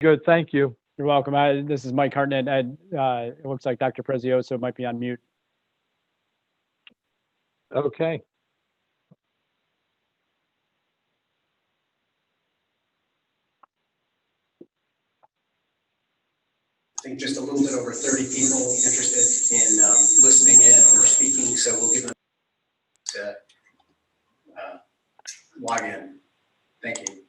Good, thank you. You're welcome. This is Mike Hartnett. It looks like Dr. Prezioso might be on mute. Okay. I think just a little bit over 30 people interested in listening in or speaking, so we'll give them to log in. Thank you.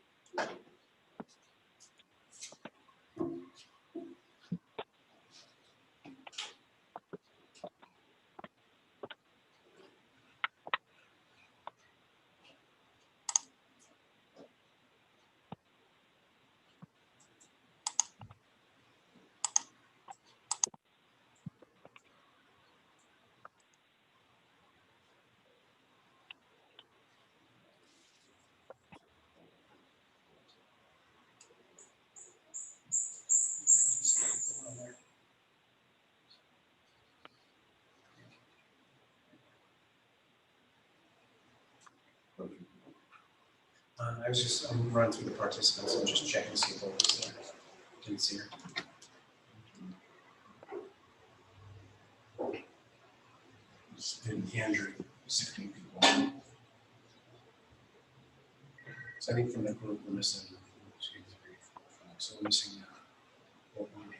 I'm running through the participants and just checking to see if folks didn't see her. And Andrew, 16 people. So I think from the group we're missing 1, 2, 3, 4, 5. So we're missing one Andrew.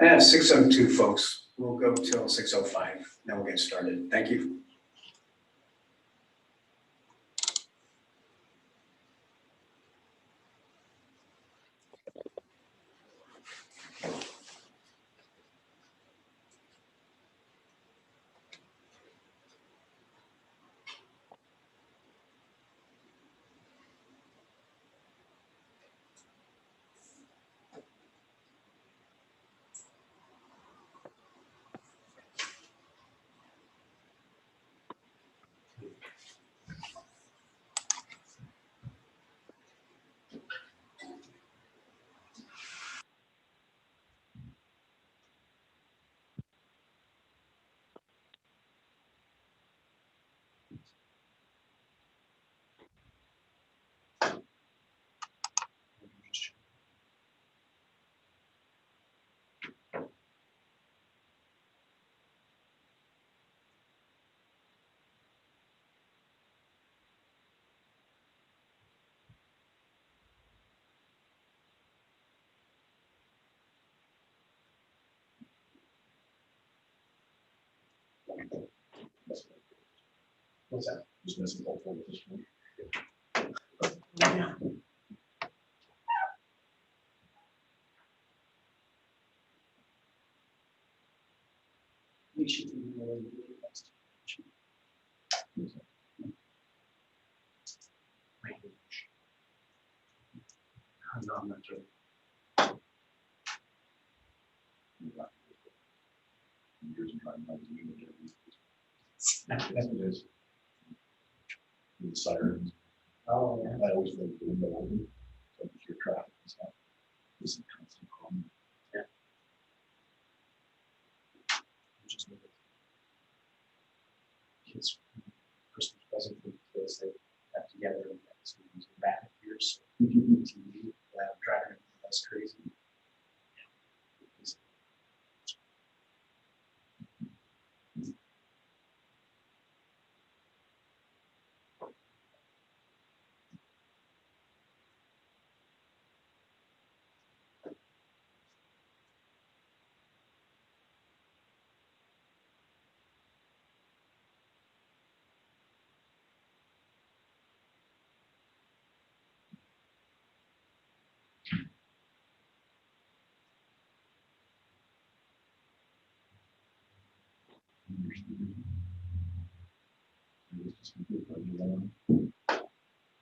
I have 6:02, folks. We'll go till 6:05. Then we'll get started. Thank you. What's that? Just missing all four of this one. Yeah. We should be more than the next. I'm not sure. Years of trying not to do it. It is. The sirens. Oh, yeah. I always think the window open. So if your traffic is not, this is constant calm. Yeah. Just kids, Christmas present for the kids, they got together and got some rabbit ears. TV, driving that's crazy.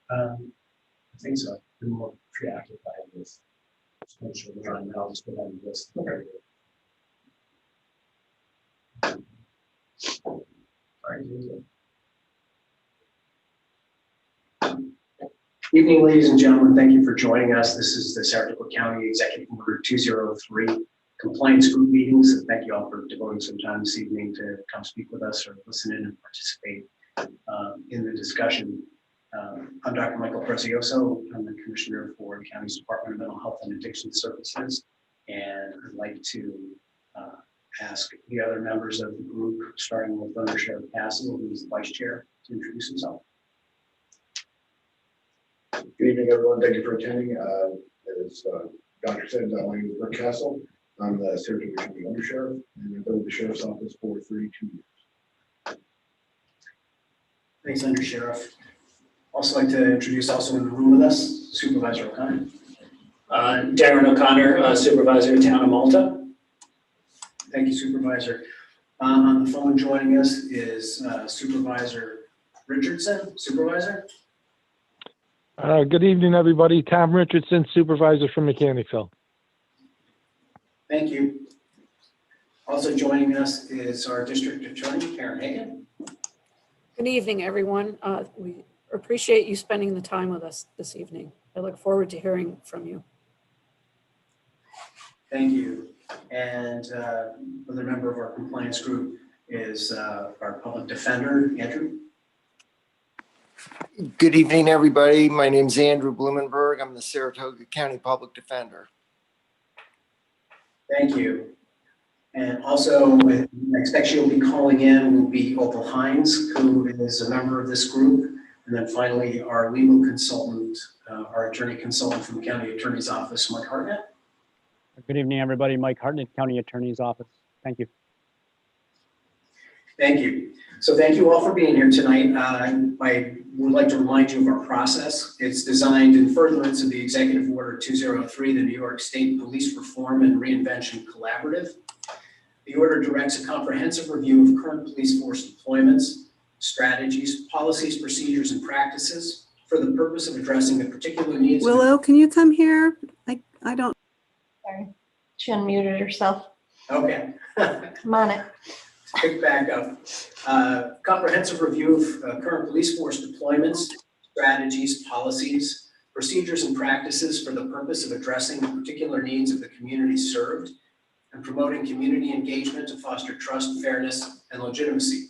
I think so. Been more preoccupied with social media. I'll just put on the list. Okay. Evening, ladies and gentlemen. Thank you for joining us. This is the Saratoga County Executive Order 203 Compliance Group Meetings. Thank you all for devoting some time this evening to come speak with us or listen in and participate in the discussion. I'm Dr. Michael Prezioso. I'm the Commissioner for the County's Department of Mental Health and Addiction Services. And I'd like to ask the other members of the group, starting with Under Sheriff Castle, who's the Vice Chair, to introduce himself. Good evening, everyone. Thank you for attending. As Dr. said, my name is Rick Castle. I'm the Saratoga County Undersheriff, and I've been with the Sheriff's Office for 32 years. Thanks, Under Sheriff. Also like to introduce also in the room with us, Supervisor O'Connor. Darren O'Connor, Supervisor, Town of Malta. Thank you, Supervisor. On the phone joining us is Supervisor Richardson. Supervisor? Good evening, everybody. Tom Richardson, Supervisor from Mechanicsville. Thank you. Also joining us is our District Attorney, Karen Hagan. Good evening, everyone. We appreciate you spending the time with us this evening. I look forward to hearing from you. Thank you. And another member of our compliance group is our Public Defender, Andrew. Good evening, everybody. My name is Andrew Blumenberg. I'm the Saratoga County Public Defender. Thank you. And also, I expect she'll be calling in will be Opal Hines, who is a member of this group. And then finally, our legal consultant, our attorney consultant from the County Attorney's Office, Mike Hartnett. Good evening, everybody. Mike Hartnett, County Attorney's Office. Thank you. Thank you. So thank you all for being here tonight. I would like to remind you of our process. It's designed in furtherance of the Executive Order 203, the New York State Police Reform and Reinvention Collaborative. The order directs a comprehensive review of current police force deployments, strategies, policies, procedures, and practices for the purpose of addressing the particular needs. Willow, can you come here? I don't. Sorry, she unmuted herself. Okay. Come on it. Pick back up. Comprehensive review of current police force deployments, strategies, policies, procedures, and practices for the purpose of addressing the particular needs of the community served and promoting community engagement to foster trust, fairness, and legitimacy.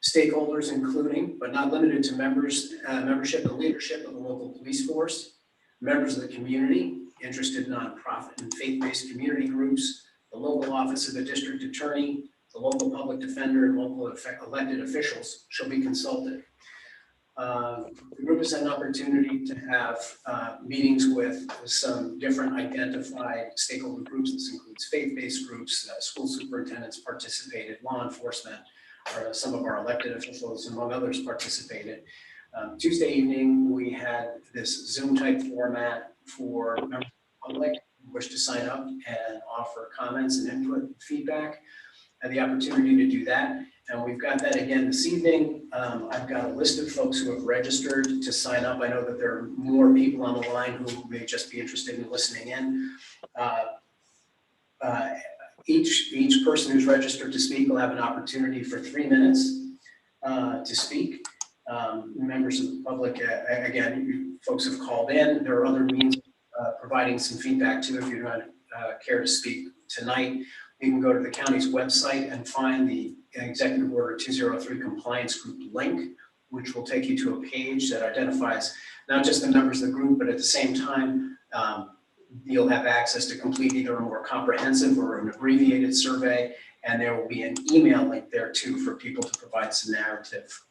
Stakeholders, including but not limited to membership and leadership of the local police force, members of the community, interested nonprofit and faith-based community groups, the local office of the district attorney, the local public defender, and local elected officials shall be consulted. The group has had an opportunity to have meetings with some different identified stakeholder groups. This includes faith-based groups, school superintendents participated, law enforcement, or some of our elected officials, among others, participated. Tuesday evening, we had this Zoom type format for members of the public who wish to sign up and offer comments and input and feedback. Had the opportunity to do that. And we've got that again this evening. I've got a list of folks who have registered to sign up. I know that there are more people on the line who may just be interested in listening in. Each person who's registered to speak will have an opportunity for 3 minutes to speak. Members of the public, again, folks have called in. There are other means of providing some feedback too if you don't care to speak tonight. You can go to the county's website and find the Executive Order 203 Compliance Group link, which will take you to a page that identifies not just the members of the group, but at the same time, you'll have access to complete either a more comprehensive or an abbreviated survey, and there will be an email link there too for people to provide some narrative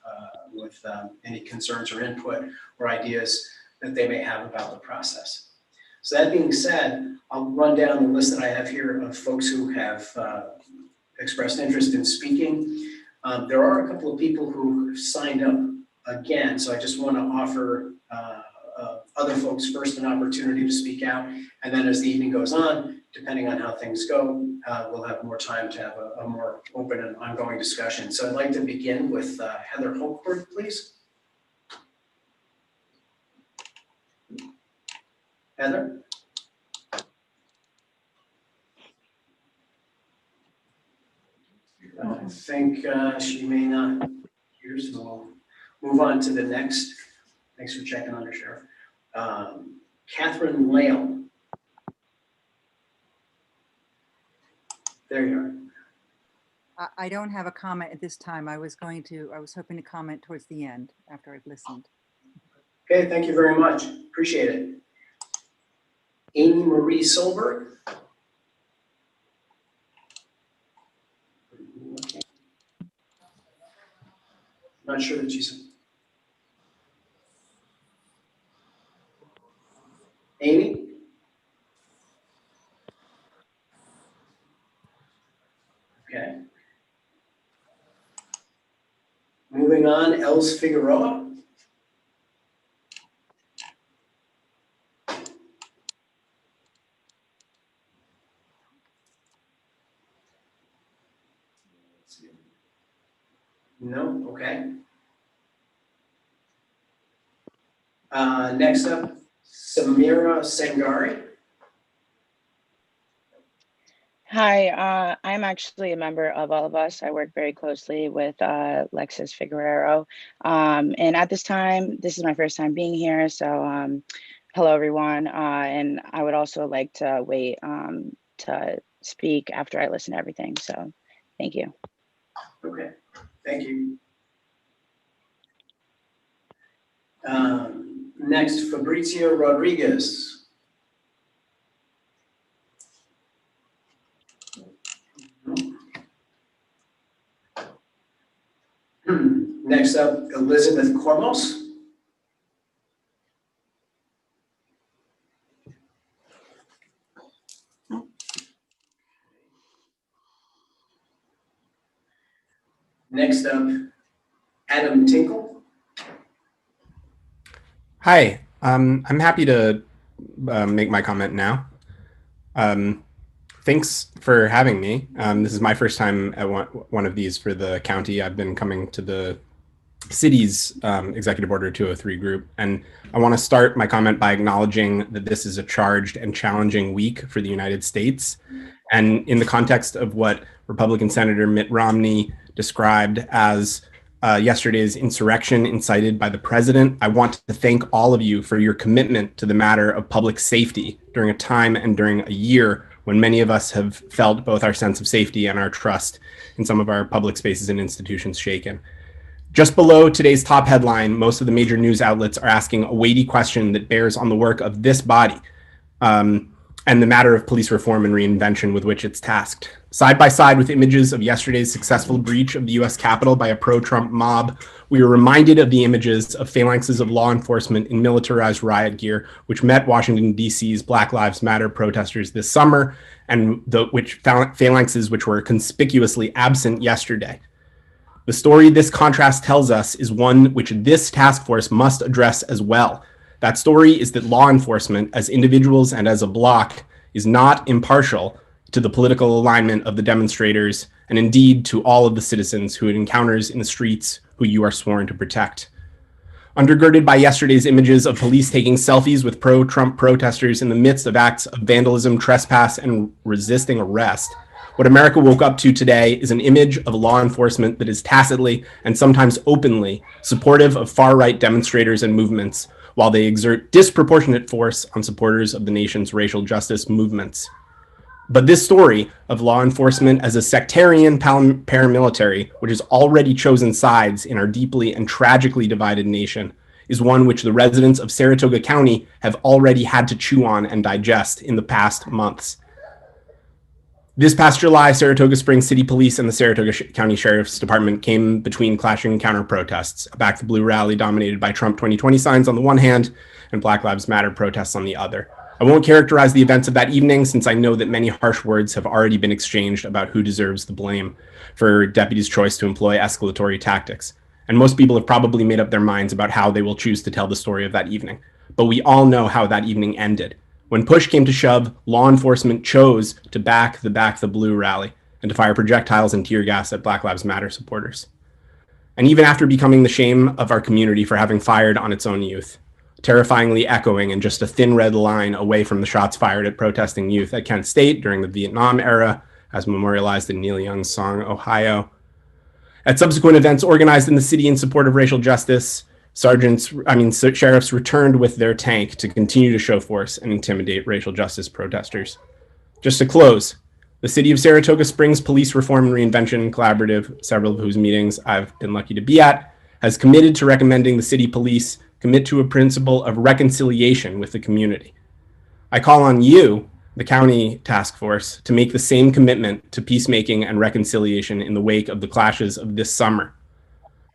with any concerns or input or ideas that they may have about the process. So that being said, I'll run down the list that I have here of folks who have expressed interest in speaking. There are a couple of people who signed up again, so I just want to offer other folks first an opportunity to speak out, and then as the evening goes on, depending on how things go, we'll have more time to have a more open and ongoing discussion. So I'd like to begin with Heather Holkberg, please. Heather? I think she may not hear, so we'll move on to the next. Thanks for checking on her, Sheriff. Catherine Lale. There you are. I don't have a comment at this time. I was hoping to comment towards the end after I've listened. Okay, thank you very much. Appreciate it. Amy Marie Solberg. Not sure that she's. Amy? Okay. Moving on, Els Figueroa. No, okay. Next up, Samira Sangari. Hi, I'm actually a member of All of Us. I work very closely with Lexis Figueroa. And at this time, this is my first time being here. So hello, everyone. And I would also like to wait to speak after I listen to everything. So thank you. Okay, thank you. Next, Fabrizio Rodriguez. Next up, Elizabeth Cormos. Next up, Adam Tinkle. Hi, I'm happy to make my comment now. Thanks for having me. This is my first time at one of these for the county. I've been coming to the city's Executive Order 203 group, and I want to start my comment by acknowledging that this is a charged and challenging week for the United States. And in the context of what Republican Senator Mitt Romney described as yesterday's insurrection incited by the president, I want to thank all of you for your commitment to the matter of public safety during a time and during a year when many of us have felt both our sense of safety and our trust in some of our public spaces and institutions shaken. Just below today's top headline, most of the major news outlets are asking a weighty question that bears on the work of this body and the matter of police reform and reinvention with which it's tasked. Side by side with images of yesterday's successful breach of the US Capitol by a pro-Trump mob, we were reminded of the images of phalanxes of law enforcement in militarized riot gear, which met Washington, D.C.'s Black Lives Matter protesters this summer, and phalanxes which were conspicuously absent yesterday. The story this contrast tells us is one which this task force must address as well. That story is that law enforcement, as individuals and as a bloc, is not impartial to the political alignment of the demonstrators, and indeed to all of the citizens who it encounters in the streets who you are sworn to protect. Undergirded by yesterday's images of police taking selfies with pro-Trump protesters in the midst of acts of vandalism, trespass, and resisting arrest, what America woke up to today is an image of law enforcement that is tacitly and sometimes openly supportive of far-right demonstrators and movements, while they exert disproportionate force on supporters of the nation's racial justice movements. But this story of law enforcement as a sectarian paramilitary, which has already chosen sides in our deeply and tragically divided nation, is one which the residents of Saratoga County have already had to chew on and digest in the past months. This past July, Saratoga Springs City Police and the Saratoga County Sheriff's Department came between clashing counter-protests, a Back the Blue rally dominated by Trump 2020 signs on the one hand and Black Lives Matter protests on the other. I won't characterize the events of that evening since I know that many harsh words have already been exchanged about who deserves the blame for deputies' choice to employ escalatory tactics. And most people have probably made up their minds about how they will choose to tell the story of that evening. But we all know how that evening ended. When push came to shove, law enforcement chose to back the Blue rally and to fire projectiles and tear gas at Black Lives Matter supporters. And even after becoming the shame of our community for having fired on its own youth, terrifyingly echoing and just a thin red line away from the shots fired at protesting youth at Kent State during the Vietnam era, as memorialized in Neil Young's song, Ohio. At subsequent events organized in the city in support of racial justice, sheriffs returned with their tank to continue to show force and intimidate racial justice protesters. Just to close, the City of Saratoga Springs Police Reform and Reinvention Collaborative, several of whose meetings I've been lucky to be at, has committed to recommending the city police commit to a principle of reconciliation with the community. I call on you, the county task force, to make the same commitment to peacemaking and reconciliation in the wake of the clashes of this summer.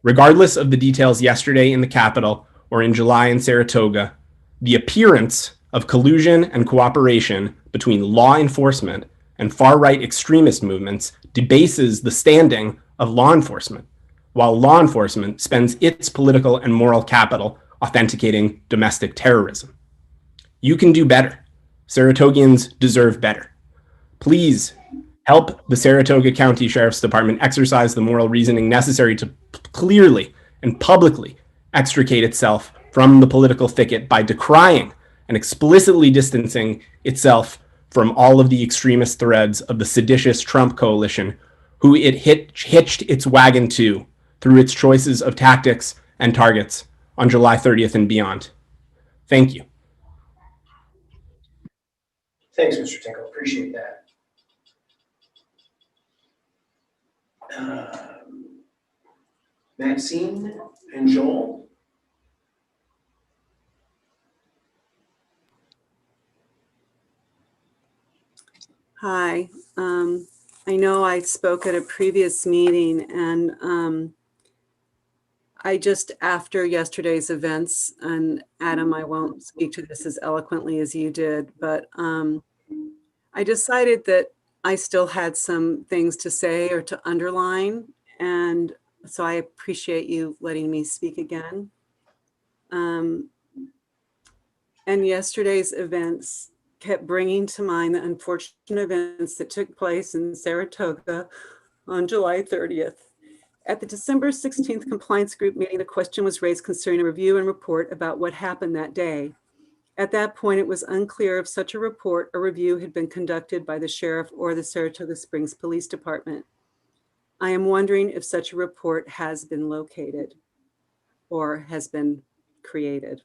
Regardless of the details yesterday in the Capitol or in July in Saratoga, the appearance of collusion and cooperation between law enforcement and far-right extremist movements debases the standing of law enforcement, while law enforcement spends its political and moral capital authenticating domestic terrorism. You can do better. Saratogians deserve better. Please help the Saratoga County Sheriff's Department exercise the moral reasoning necessary to clearly and publicly extricate itself from the political thicket by decrying and explicitly distancing itself from all of the extremist threads of the seditious Trump coalition, who it hitched its wagon to through its choices of tactics and targets on July 30th and beyond. Thank you. Thanks, Mr. Tinkle. Appreciate that. Maxine and Joel. Hi. I know I spoke at a previous meeting and I just, after yesterday's events, and Adam, I won't speak to this as eloquently as you did, but I decided that I still had some things to say or to underline. And so I appreciate you letting me speak again. And yesterday's events kept bringing to mind the unfortunate events that took place in Saratoga on July 30th. At the December 16th compliance group meeting, the question was raised concerning a review and report about what happened that day. At that point, it was unclear if such a report or review had been conducted by the sheriff or the Saratoga Springs Police Department. I am wondering if such a report has been located or has been created.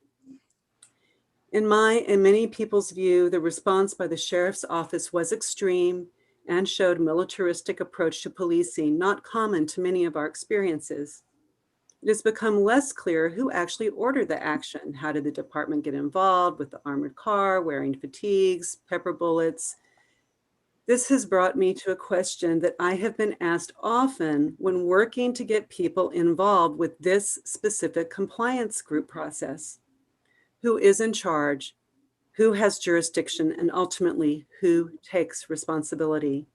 In my and many people's view, the response by the sheriff's office was extreme and showed militaristic approach to policing, not common to many of our experiences. It has become less clear who actually ordered the action. How did the department get involved with the armored car, wearing fatigues, pepper bullets? This has brought me to a question that I have been asked often when working to get people involved with this specific compliance group process. Who is in charge? Who has jurisdiction, and ultimately who takes responsibility?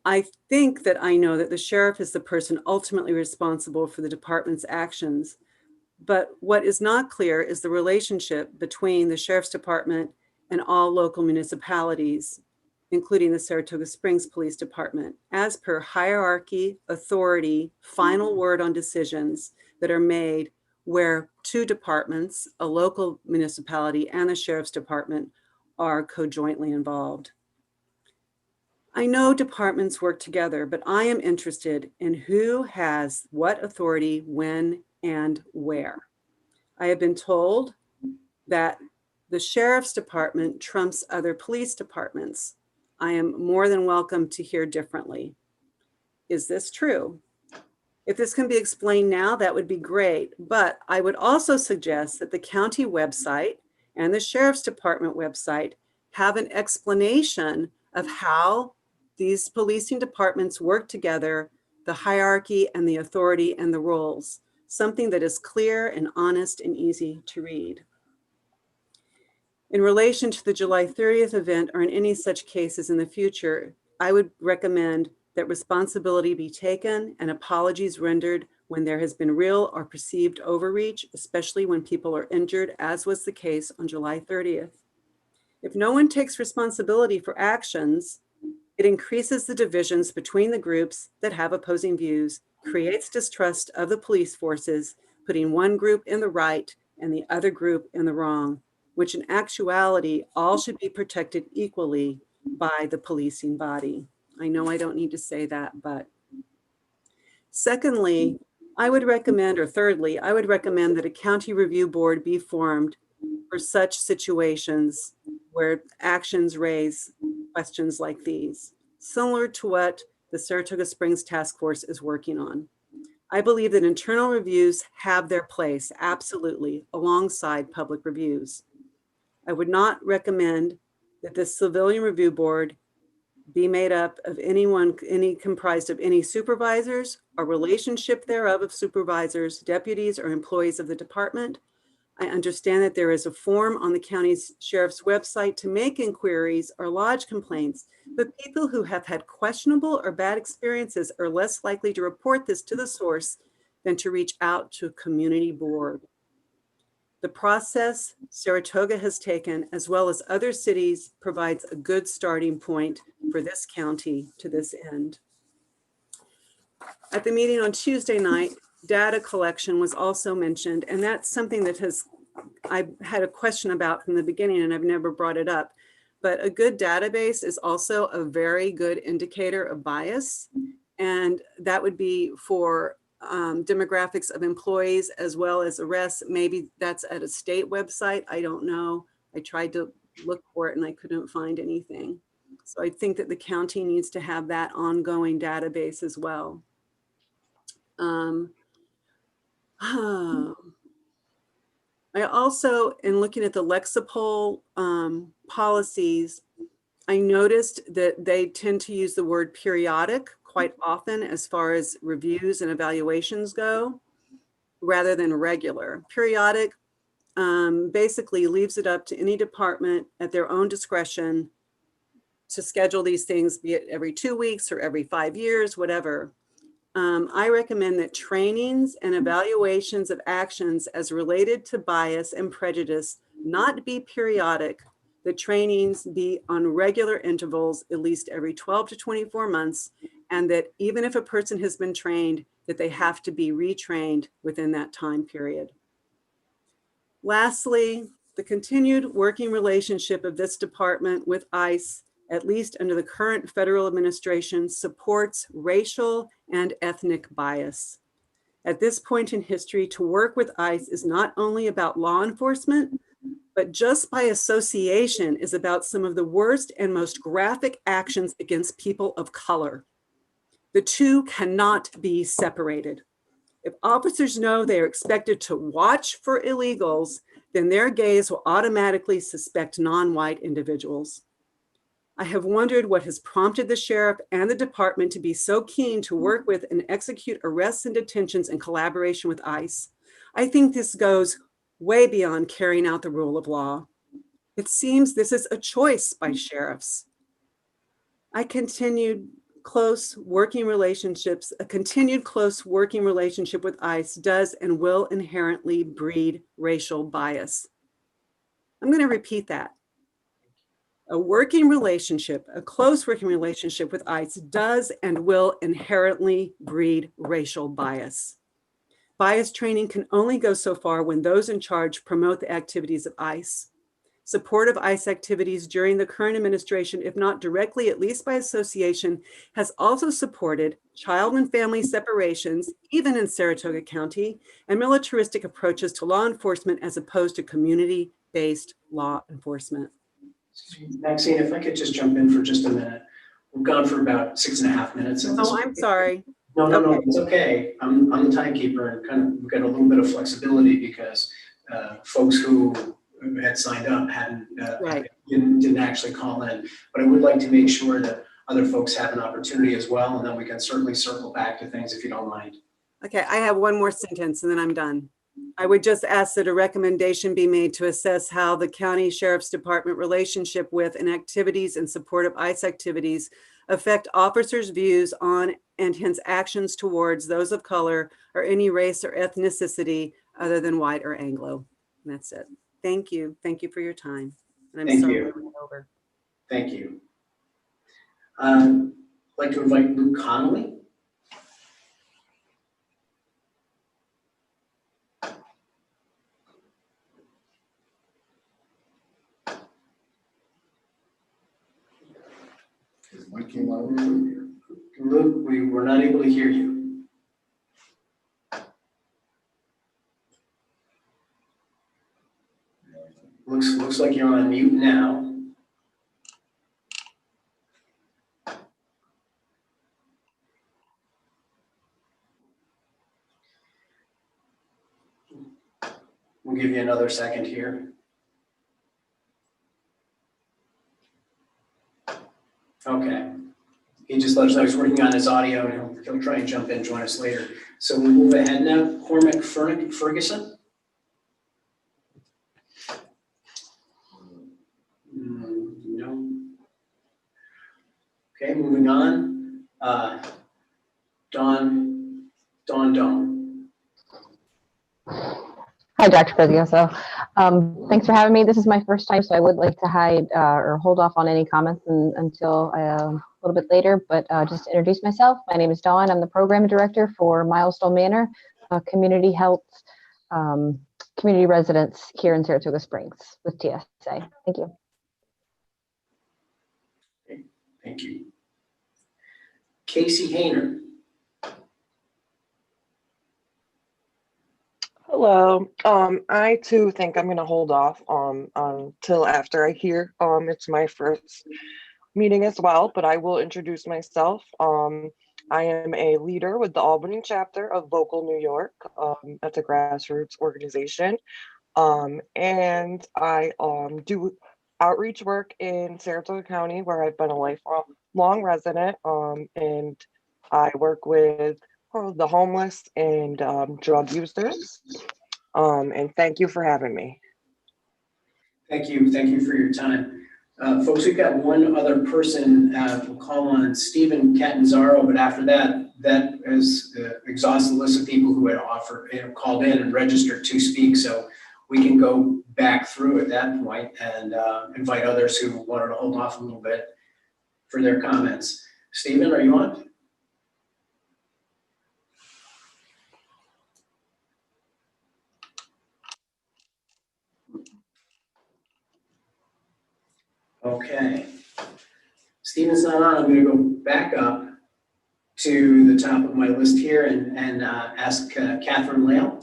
I think that I know that the sheriff is the person ultimately responsible for the department's actions, but what is not clear is the relationship between the sheriff's department and all local municipalities, including the Saratoga Springs Police Department, as per hierarchy, authority, final word on decisions that are made where two departments, a local municipality and the sheriff's department, are co-jointly involved. I know departments work together, but I am interested in who has what authority, when, and where. I have been told that the sheriff's department trumps other police departments. I am more than welcome to hear differently. Is this true? If this can be explained now, that would be great. But I would also suggest that the county website and the sheriff's department website have an explanation of how these policing departments work together, the hierarchy and the authority and the roles, something that is clear and honest and easy to read. In relation to the July 30th event or in any such cases in the future, I would recommend that responsibility be taken and apologies rendered when there has been real or perceived overreach, especially when people are injured, as was the case on July 30th. If no one takes responsibility for actions, it increases the divisions between the groups that have opposing views, creates distrust of the police forces, putting one group in the right and the other group in the wrong, which in actuality all should be protected equally by the policing body. I know I don't need to say that, but secondly, I would recommend, or thirdly, I would recommend that a county review board be formed for such situations where actions raise questions like these, similar to what the Saratoga Springs Task Force is working on. I believe that internal reviews have their place, absolutely, alongside public reviews. I would not recommend that this civilian review board be made up of comprised of any supervisors or relationship thereof of supervisors, deputies, or employees of the department. I understand that there is a form on the county's sheriff's website to make inquiries or lodge complaints, but people who have had questionable or bad experiences are less likely to report this to the source than to reach out to a community board. The process Saratoga has taken, as well as other cities, provides a good starting point for this county to this end. At the meeting on Tuesday night, data collection was also mentioned, and that's something that I've had a question about from the beginning and I've never brought it up. But a good database is also a very good indicator of bias, and that would be for demographics of employees as well as arrests. Maybe that's at a state website. I don't know. I tried to look for it and I couldn't find anything. So I think that the county needs to have that ongoing database as well. I also, in looking at the Lexipol policies, I noticed that they tend to use the word periodic quite often as far as reviews and evaluations go, rather than regular. Periodic basically leaves it up to any department at their own discretion to schedule these things, be it every 2 weeks or every 5 years, whatever. I recommend that trainings and evaluations of actions as related to bias and prejudice not be periodic. The trainings be on regular intervals, at least every 12 to 24 months, and that even if a person has been trained, that they have to be retrained within that time period. Lastly, the continued working relationship of this department with ICE, at least under the current federal administration, supports racial and ethnic bias. At this point in history, to work with ICE is not only about law enforcement, but just by association is about some of the worst and most graphic actions against people of color. The two cannot be separated. If officers know they are expected to watch for illegals, then their gaze will automatically suspect non-white individuals. I have wondered what has prompted the sheriff and the department to be so keen to work with and execute arrests and detentions in collaboration with ICE. I think this goes way beyond carrying out the rule of law. It seems this is a choice by sheriffs. A continued close working relationship with ICE does and will inherently breed racial bias. I'm going to repeat that. A close working relationship with ICE does and will inherently breed racial bias. Bias training can only go so far when those in charge promote the activities of ICE. Support of ICE activities during the current administration, if not directly, at least by association, has also supported child and family separations, even in Saratoga County, and militaristic approaches to law enforcement as opposed to community-based law enforcement. Maxine, if I could just jump in for just a minute. We've gone for about 6.5 minutes. Oh, I'm sorry. No, it's okay. I'm the timekeeper and kind of, we've got a little bit of flexibility because folks who had signed up didn't actually call in. But I would like to make sure that other folks have an opportunity as well, and then we can certainly circle back to things if you don't mind. Okay, I have one more sentence and then I'm done. I would just ask that a recommendation be made to assess how the county sheriff's department relationship with and activities in support of ICE activities affect officers' views on and hence actions towards those of color or any race or ethnicity other than white or Anglo. And that's it. Thank you. Thank you for your time. And I'm sorry we went over. Thank you. I'd like to invite Luke Connolly. Mike came on. Luke, we were not able to hear you. Looks like you're on mute now. We'll give you another second here. Okay. He just let us know he's working on his audio and he'll try and jump in, join us later. So we move ahead now. Cormac Ferguson. No. Okay, moving on. Dawn. Hi, Dr. Prezioso. Thanks for having me. This is my first time, so I would like to hide or hold off on any comments until a little bit later, but just to introduce myself, my name is Dawn. I'm the program director for Milestone Manor, community health, community residents here in Saratoga Springs with TSA. Thank you. Thank you. Casey Hayner. Hello. I too think I'm gonna hold off until after I hear. It's my first meeting as well, but I will introduce myself. I am a leader with the Albany chapter of Vocal New York. That's a grassroots organization. And I do outreach work in Saratoga County, where I've been a lifelong resident. And I work with the homeless and drug users. And thank you for having me. Thank you for your time. Folks, we've got one other person, we'll call on Stephen Catanzaro, but after that has exhausted the list of people who had called in and registered to speak. So we can go back through at that point and invite others who wanted to hold off a little bit for their comments. Stephen, are you on? Okay. Stephen's not on. I'm going to go back up to the top of my list here and ask Catherine Lale.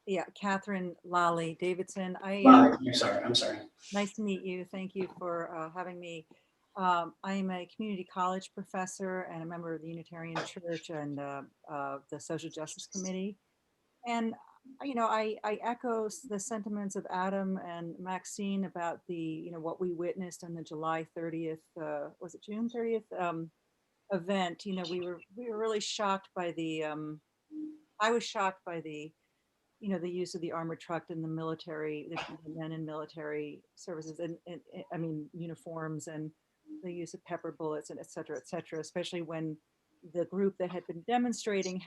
Yeah, Catherine Lally Davidson. I'm sorry. Nice to meet you. Thank you for having me. I am a community college professor and a member of the Unitarian Church and the Social Justice Committee. And I echo the sentiments of Adam and Maxine about the what we witnessed on the July 30th, was it June 30th event. We were really shocked by the. I was shocked by the the use of the armored truck in the military, the men in military services and I mean uniforms, and the use of pepper bullets and et cetera, especially when the group that had been demonstrating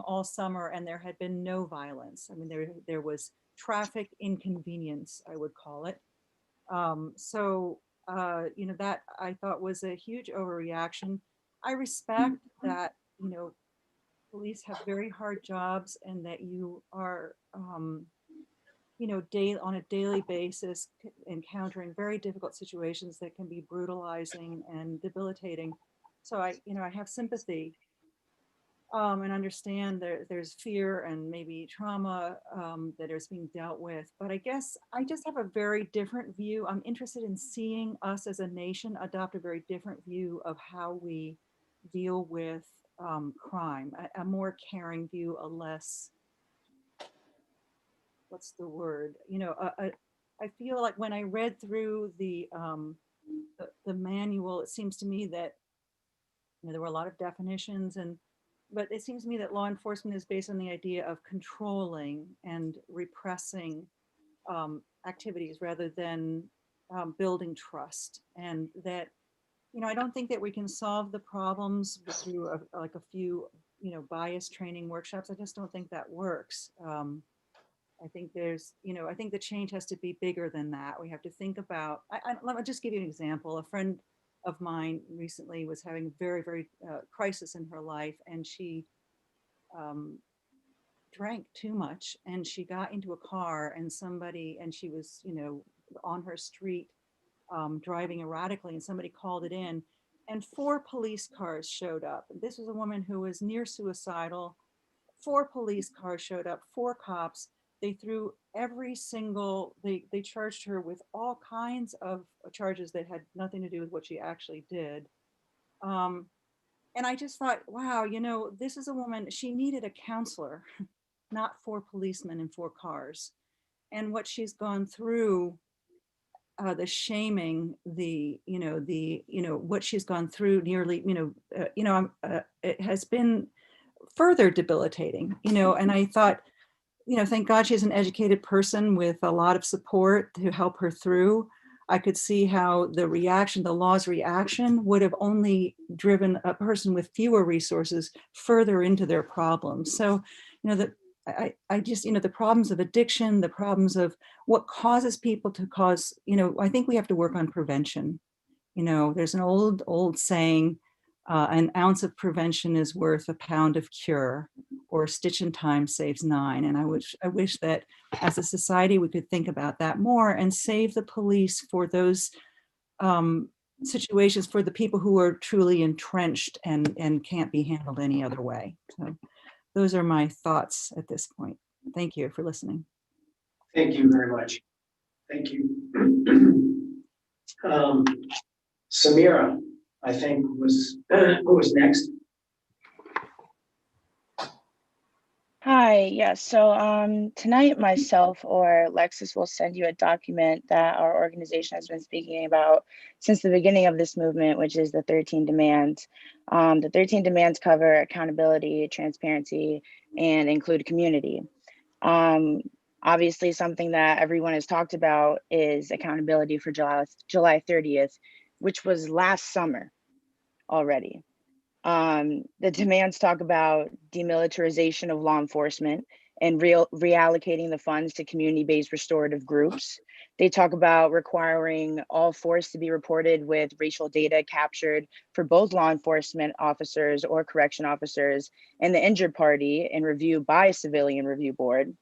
all summer and there had been no violence. I mean, there was traffic inconvenience, I would call it. That I thought was a huge overreaction. I respect that, police have very hard jobs and that you are, on a daily basis encountering very difficult situations that can be brutalizing and debilitating. So I have sympathy and understand there's fear and maybe trauma that is being dealt with. But I guess I just have a very different view. I'm interested in seeing us as a nation adopt a very different view of how we deal with crime, a more caring view, a less, what's the word? I feel like when I read through the manual, it seems to me that there were a lot of definitions, but it seems to me that law enforcement is based on the idea of controlling and repressing activities rather than building trust. And that, I don't think that we can solve the problems through a few, bias training workshops. I just don't think that works. I think I think the change has to be bigger than that. We have to think about, let me just give you an example. A friend of mine recently was having very, very crisis in her life, and she drank too much, and she got into a car and she was, on her street, driving erratically, and somebody called it in, and 4 police cars showed up. This was a woman who was near suicidal. 4 police cars showed up, 4 cops. They threw every single, they charged her with all kinds of charges that had nothing to do with what she actually did. And I just thought, wow, you know, this is a woman, she needed a counselor, not 4 policemen and 4 cars. And what she's gone through, the shaming, what she's gone through nearly, it has been further debilitating, and I thought, thank God she's an educated person with a lot of support to help her through. I could see how the law's reaction would have only driven a person with fewer resources further into their problems. So, I just, the problems of addiction, the problems of what causes people to cause, I think we have to work on prevention. There's an old saying, an ounce of prevention is worth a pound of cure, or a stitch in time saves 9. And I wish that as a society, we could think about that more and save the police for those situations, for the people who are truly entrenched and can't be handled any other way. So those are my thoughts at this point. Thank you for listening. Thank you very much. Thank you. Samira, I think who was next? Hi, yes. So tonight myself or Lexis will send you a document that our organization has been speaking about since the beginning of this movement, which is the 13 demands. The 13 demands cover accountability, transparency, and include community. Obviously, something that everyone has talked about is accountability for July 30th, which was last summer already. The demands talk about demilitarization of law enforcement and reallocating the funds to community-based restorative groups. They talk about requiring all force to be reported with racial data captured for both law enforcement officers or correction officers and the injured party and review by a civilian review board.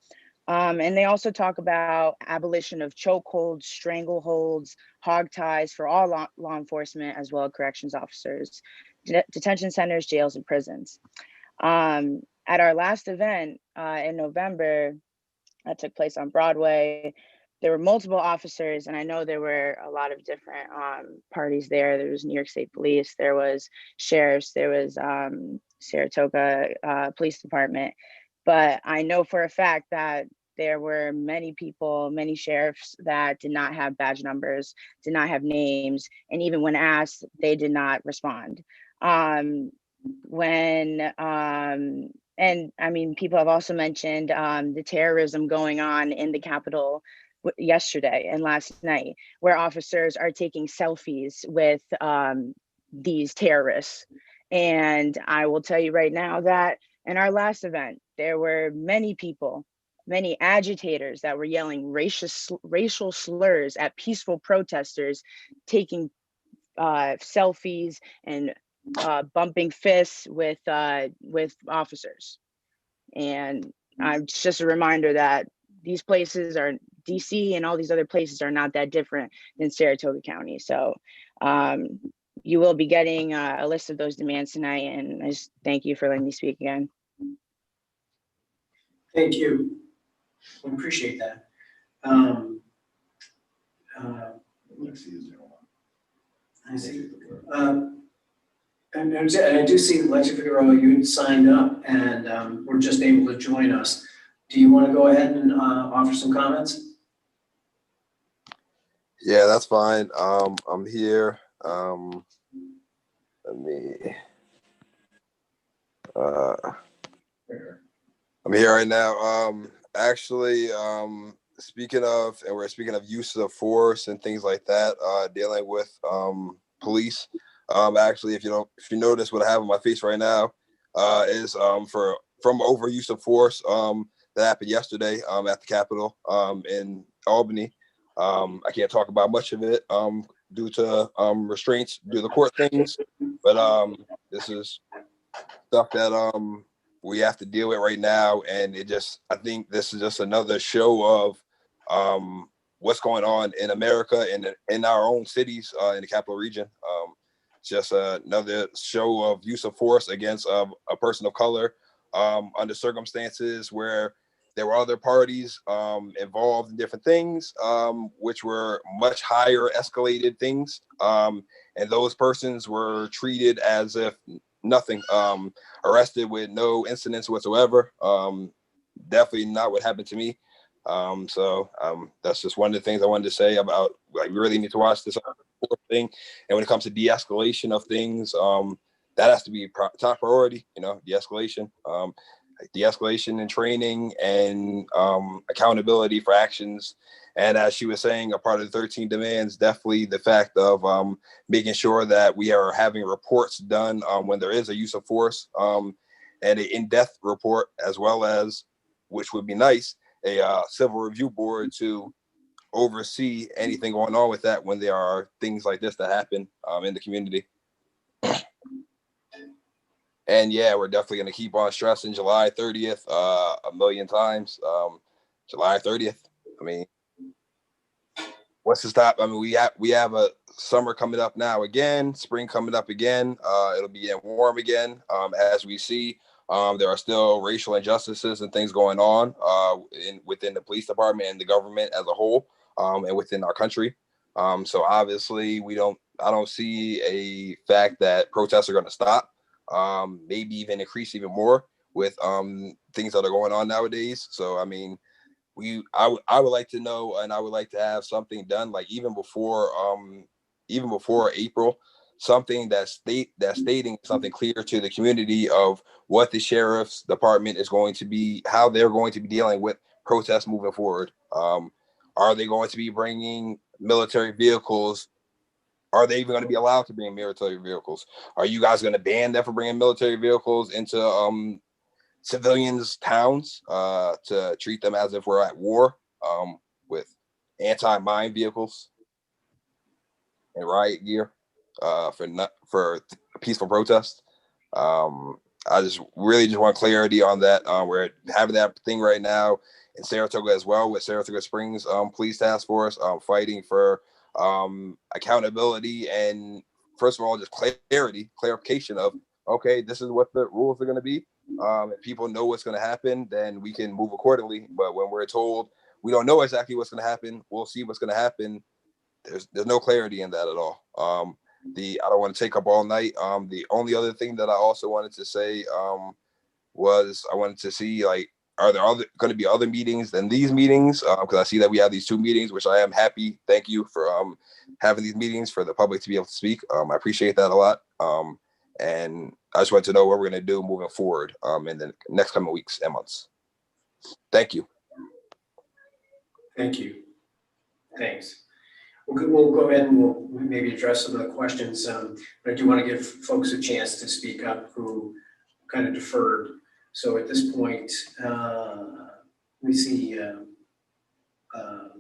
And they also talk about abolition of chokeholds, strangleholds, hog ties for all law enforcement as well as corrections officers, detention centers, jails, and prisons. At our last event in November that took place on Broadway, there were multiple officers, and I know there were a lot of different parties there. There was New York State Police, there was sheriffs, there was Saratoga Police Department. But I know for a fact that there were many people, many sheriffs that did not have badge numbers, did not have names, and even when asked, they did not respond. And I mean, people have also mentioned the terrorism going on in the Capitol yesterday and last night, where officers are taking selfies with these terrorists. And I will tell you right now that in our last event, there were many people, many agitators that were yelling racial slurs at peaceful protesters, taking selfies and bumping fists with officers. And it's just a reminder that these places are DC and all these other places are not that different than Saratoga County. So you will be getting a list of those demands tonight, and I just thank you for letting me speak again. Thank you. We appreciate that. I see. And I do see Lexi Figueroa, you signed up and were just able to join us. Do you want to go ahead and offer some comments? Yeah, that's fine. I'm here. Let me. I'm here right now. Actually, speaking of use of force and things like that, dealing with police. Actually, if you notice what I have on my face right now, is from overuse of force that happened yesterday at the Capitol in Albany. I can't talk about much of it due to restraints due to the court things, but this is stuff that we have to deal with right now, and I think this is just another show of what's going on in America and in our own cities in the capital region. Just another show of use of force against a person of color under circumstances where there were other parties involved in different things, which were much higher escalated things. And those persons were treated as if nothing, arrested with no incidents whatsoever. Definitely not what happened to me. So that's just one of the things I wanted to say about, like, we really need to watch this thing. And when it comes to de-escalation of things, that has to be top priority, de-escalation. De-escalation and training and accountability for actions. And as she was saying, a part of the 13 demands, definitely the fact of making sure that we are having reports done when there is a use of force, and an in-depth report, as well as, which would be nice, a civil review board to oversee anything going on with that when there are things like this that happen in the community. And yeah, we're definitely going to keep on stressing July 30th a million times. July 30th. I mean, what's to stop? I mean, we have a summer coming up now again, spring coming up again. It'll be getting warm again. As we see, there are still racial injustices and things going on within the police department and the government as a whole, and within our country. So obviously, I don't see a fact that protests are going to stop. Maybe even increase even more with things that are going on nowadays. So I mean, I would like to know, and I would like to have something done, like even before April, something that's stating something clear to the community of what the sheriff's department is going to be, how they're going to be dealing with protests moving forward. Are they going to be bringing military vehicles? Are they even going to be allowed to bring military vehicles? Are you guys going to ban them for bringing military vehicles into civilians' towns to treat them as if we're at war with anti-mine vehicles and riot gear for peaceful protest? I just really want clarity on that. We're having that thing right now in Saratoga as well, with Saratoga Springs Police Task Force fighting for accountability and, first of all, just clarification of, okay, this is what the rules are going to be. If people know what's going to happen, then we can move accordingly. But when we're told we don't know exactly what's going to happen, we'll see what's going to happen, there's no clarity in that at all. I don't want to take up all night. The only other thing that I also wanted to say was I wanted to see, like, are there going to be other meetings than these meetings? Because I see that we have these 2 meetings, which I am happy. Thank you for having these meetings for the public to be able to speak. I appreciate that a lot. And I just wanted to know what we're going to do moving forward in the next coming weeks and months. Thank you. Thank you. Thanks. We'll go ahead and we'll maybe address some of the questions. But I do want to give folks a chance to speak up who kind of deferred. So at this point, we see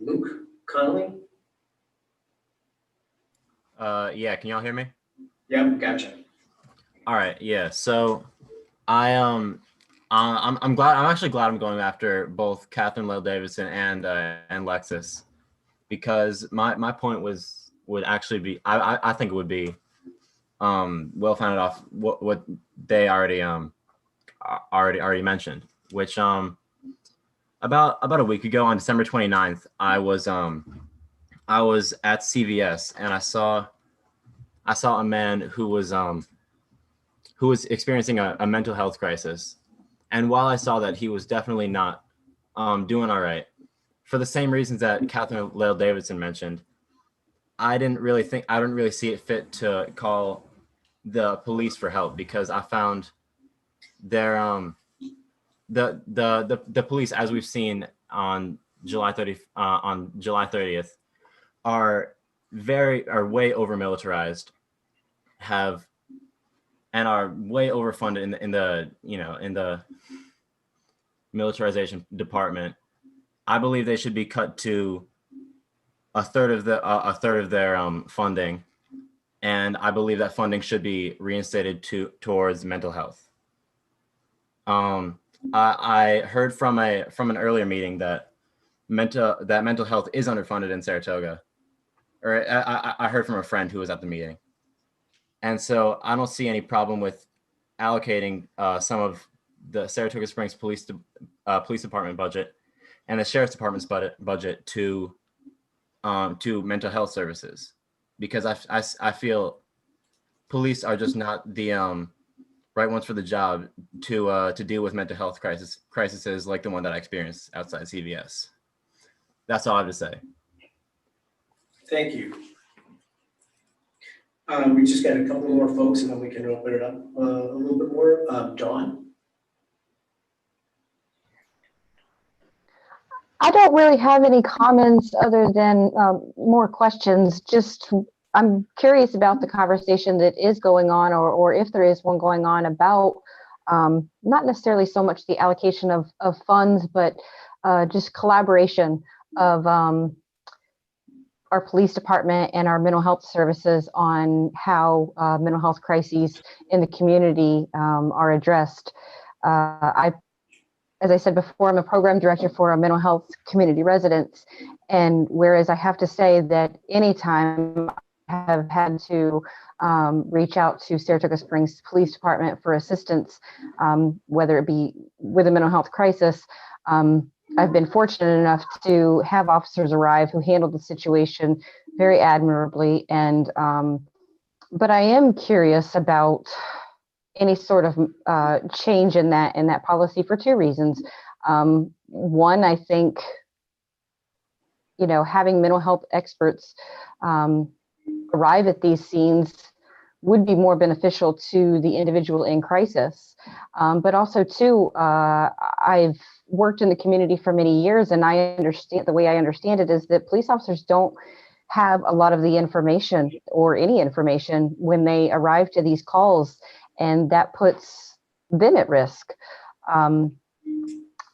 Luke Connolly. Yeah, can y'all hear me? Yep, gotcha. All right, yeah. So I'm glad. I'm actually glad I'm going after both Catherine Lyle Davidson and Lexus, because my point would actually be, I think it would be well founded off what they already mentioned, which about a week ago on December 29th, I was at CVS and I saw a man who was experiencing a mental health crisis. And while I saw that he was definitely not doing all right, for the same reasons that Catherine Lyle Davidson mentioned, I didn't really see it fit to call the police for help, because I found their the police, as we've seen on July 30th, are way over militarized, and are way overfunded in the militarization department. I believe they should be cut to a third of their funding, and I believe that funding should be reinstated towards mental health. I heard from an earlier meeting that mental health is underfunded in Saratoga. Or I heard from a friend who was at the meeting. And so I don't see any problem with allocating some of the Saratoga Springs Police Department budget and the Sheriff's Department's budget to mental health services, because I feel police are just not the right ones for the job to deal with mental health crises like the one that I experienced outside CVS. That's all I have to say. Thank you. We just got a couple more folks and then we can open it up a little bit more. Dawn? I don't really have any comments other than more questions. Just I'm curious about the conversation that is going on, or if there is one going on about not necessarily so much the allocation of funds, but just collaboration of our police department and our mental health services on how mental health crises in the community are addressed. As I said before, I'm a program director for a mental health community residents. And whereas I have to say that anytime I have had to reach out to Saratoga Springs Police Department for assistance, whether it be with a mental health crisis, I've been fortunate enough to have officers arrive who handled the situation very admirably. And but I am curious about any sort of change in that policy for two reasons. One, I think, having mental health experts arrive at these scenes would be more beneficial to the individual in crisis. But also, too, I've worked in the community for many years, and the way I understand it is that police officers don't have a lot of the information or any information when they arrive to these calls, and that puts them at risk.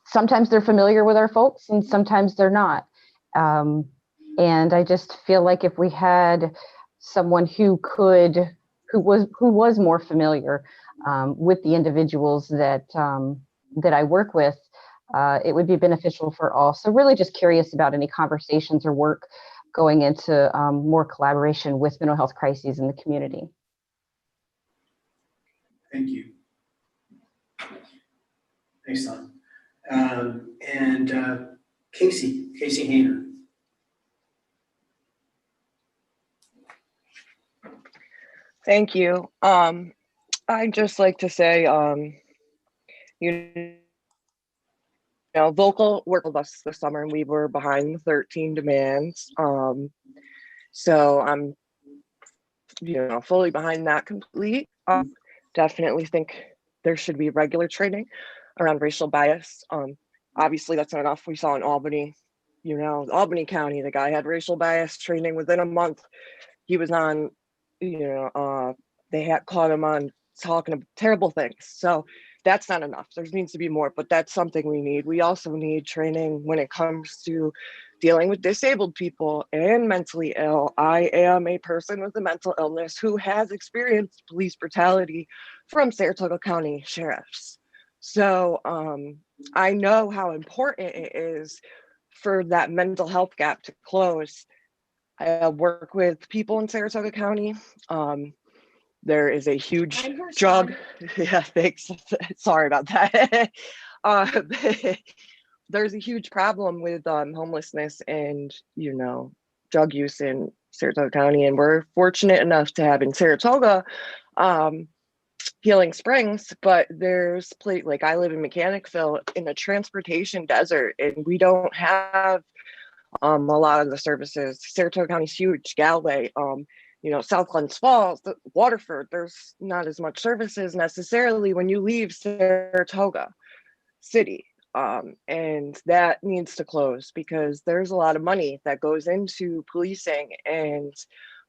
Sometimes they're familiar with our folks and sometimes they're not. And I just feel like if we had someone who was more familiar with the individuals that I work with, it would be beneficial for all. So really just curious about any conversations or work going into more collaboration with mental health crises in the community. Thank you. Thanks, Don. And Casey Hayner. Thank you. I'd just like to say, vocal work with us this summer, and we were behind the 13 demands. So I'm, fully behind that complete. Definitely think there should be regular training around racial bias. Obviously that's not enough. We saw in Albany, Albany County, the guy had racial bias training within a month. He was on, they had caught him on talking terrible things. So that's not enough. There needs to be more, but that's something we need. We also need training when it comes to dealing with disabled people and mentally ill. I am a person with a mental illness who has experienced police brutality from Saratoga County sheriffs. So I know how important it is for that mental health gap to close. I work with people in Saratoga County. There is a huge drug. Yeah, thanks. Sorry about that. There's a huge problem with homelessness and, drug use in Saratoga County. And we're fortunate enough to have in Saratoga, Healing Springs, but there's like I live in Mechanicsville in the transportation desert, and we don't have a lot of the services. Saratoga County's huge. Galway, South Glens Falls, Waterford, there's not as much services necessarily when you leave Saratoga City. And that needs to close because there's a lot of money that goes into policing, and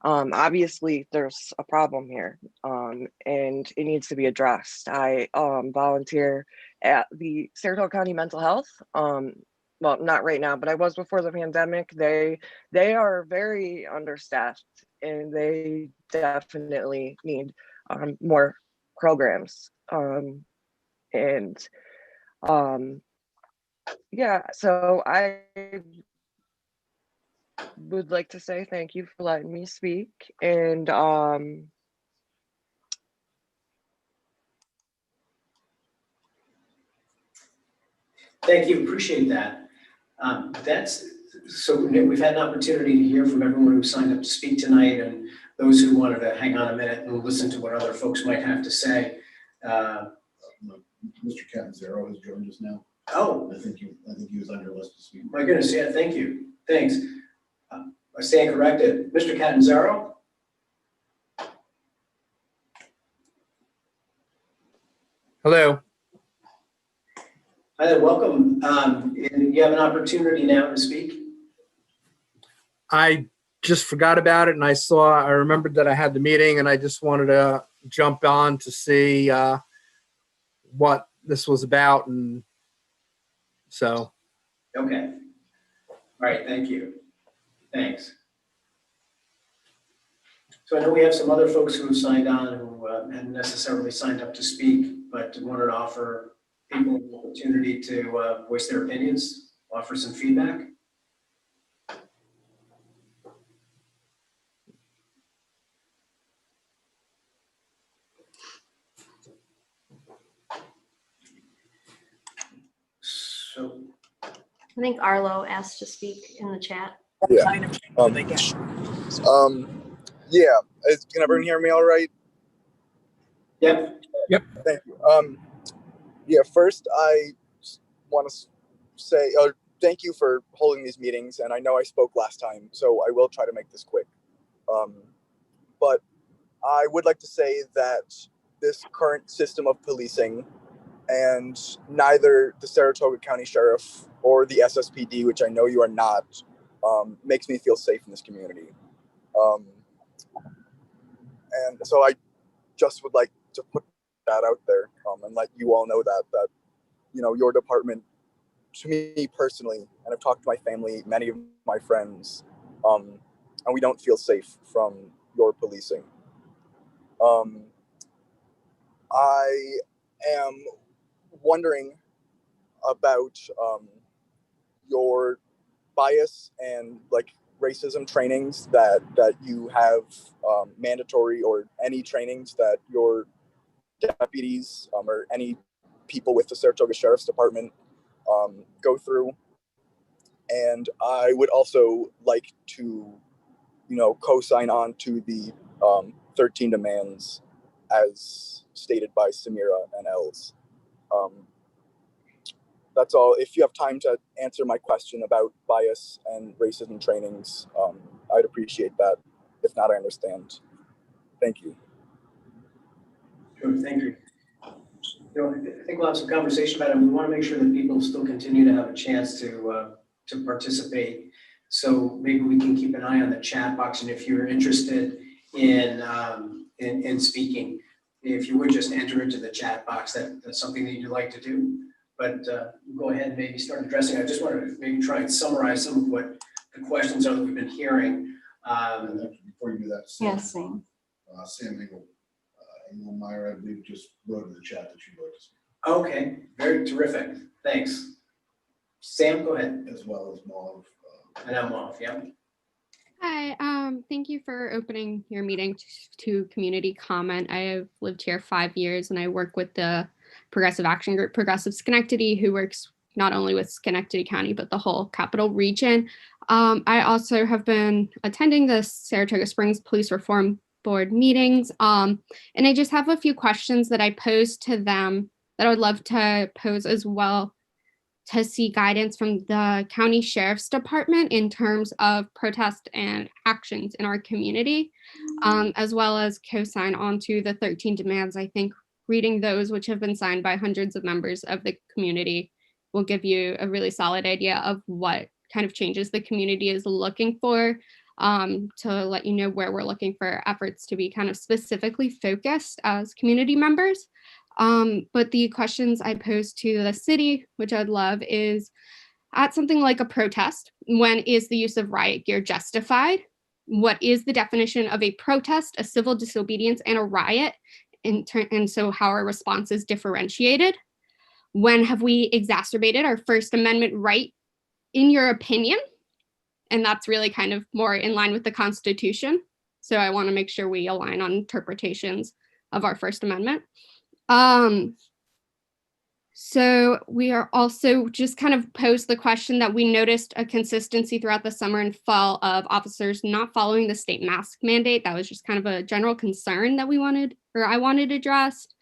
obviously there's a problem here, and it needs to be addressed. I volunteer at the Saratoga County Mental Health. Well, not right now, but I was before the pandemic. They are very understaffed, and they definitely need more programs. Yeah, so I would like to say thank you for letting me speak, and Thank you, appreciate that. So we've had an opportunity to hear from everyone who signed up to speak tonight and those who wanted to hang on a minute and listen to what other folks might have to say. Mr. Catanzaro has joined us now. Oh, I think he was on your list to speak. my goodness, yeah, thank you, thanks. I stand corrected. Mr. Catanzaro? Hello. Hi there, welcome. You have an opportunity now to speak. I just forgot about it and I remembered that I had the meeting and I just wanted to jump on to see what this was about. And so. Okay. All right, thank you. Thanks. So I know we have some other folks who have signed on who hadn't necessarily signed up to speak, but wanted to offer people an opportunity to voice their opinions, offer some feedback. So I think Arlo asked to speak in the chat. Yeah. Yeah. Can everyone hear me all right? Yep. Yep. Thank you. Yeah, first I want to say thank you for holding these meetings, and I know I spoke last time, so I will try to make this quick. But I would like to say that this current system of policing, and neither the Saratoga County Sheriff or the SSPD, which I know you are not, makes me feel safe in this community. And so I just would like to put that out there and let you all know that your department, to me personally, and I've talked to my family, many of my friends, and we don't feel safe from your policing. I am wondering about your bias and racism trainings that you have mandatory, or any trainings that your deputies or any people with the Saratoga Sheriff's Department go through. And I would also like to, co-sign on to the 13 demands as stated by Samira and Els. That's all. If you have time to answer my question about bias and racism trainings, I'd appreciate that. If not, I understand. Thank you. Sure, thank you. I think we'll have some conversation about it. We want to make sure that people still continue to have a chance to participate. So maybe we can keep an eye on the chat box, and if you're interested in speaking, if you would just enter into the chat box, that's something that you'd like to do. But go ahead and maybe start addressing. I just wanted to maybe try and summarize some of what the questions are that we've been hearing. Before you do that, Sam. Sam Engel Meyer, I believe, just wrote in the chat that you'd like to speak. Okay, very terrific. Thanks. Sam, go ahead. As well as Mauve. And I'm off, yeah. Hi, thank you for opening your meeting to community comment. I have lived here 5 years and I work with the Progressive Action Group, Progressive Schenectady, who works not only with Schenectady County, but the whole capital region. I also have been attending the Saratoga Springs Police Reform Board meetings. And I just have a few questions that I posed to them that I would love to pose as well, to see guidance from the County Sheriff's Department in terms of protest and actions in our community, as well as co-sign onto the 13 demands. I think reading those, which have been signed by hundreds of members of the community, will give you a really solid idea of what kind of changes the community is looking for, to let you know where we're looking for efforts to be kind of specifically focused as community members. But the questions I pose to the city, which I'd love, is at something like a protest, when is the use of riot gear justified? What is the definition of a protest, a civil disobedience, and a riot? And so how are responses differentiated? when have we exacerbated our First Amendment right, in your opinion? And that's really kind of more in line with the Constitution. So I want to make sure we align on interpretations of our First Amendment. So we are also just kind of posed the question that we noticed a consistency throughout the summer and fall of officers not following the state mask mandate. That was just kind of a general concern that I wanted addressed.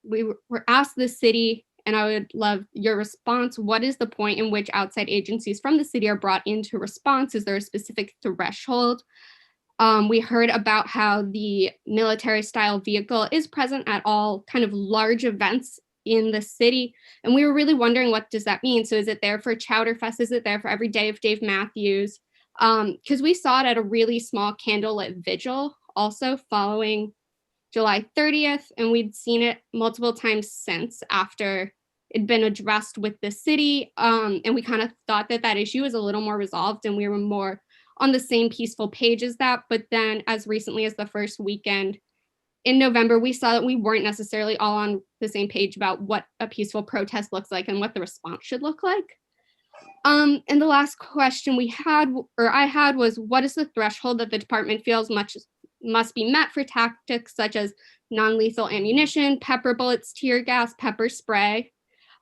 We were asked the city, and I would love your response. What is the point in which outside agencies from the city are brought into response? Is there a specific threshold? We heard about how the military style vehicle is present at all kind of large events in the city. And we were really wondering, what does that mean? So is it there for Chowder Fest? Is it there for every day of Dave Matthews? Because we saw it at a really small candlelit vigil also following July 30th, and we'd seen it multiple times since after it'd been addressed with the city. And we kind of thought that that issue was a little more resolved and we were more on the same peaceful page as that. But then as recently as the first weekend in November, we saw that we weren't necessarily all on the same page about what a peaceful protest looks like and what the response should look like. And the last question I had was, what is the threshold that the department feels must be met for tactics such as non-lethal ammunition, pepper bullets, tear gas, pepper spray?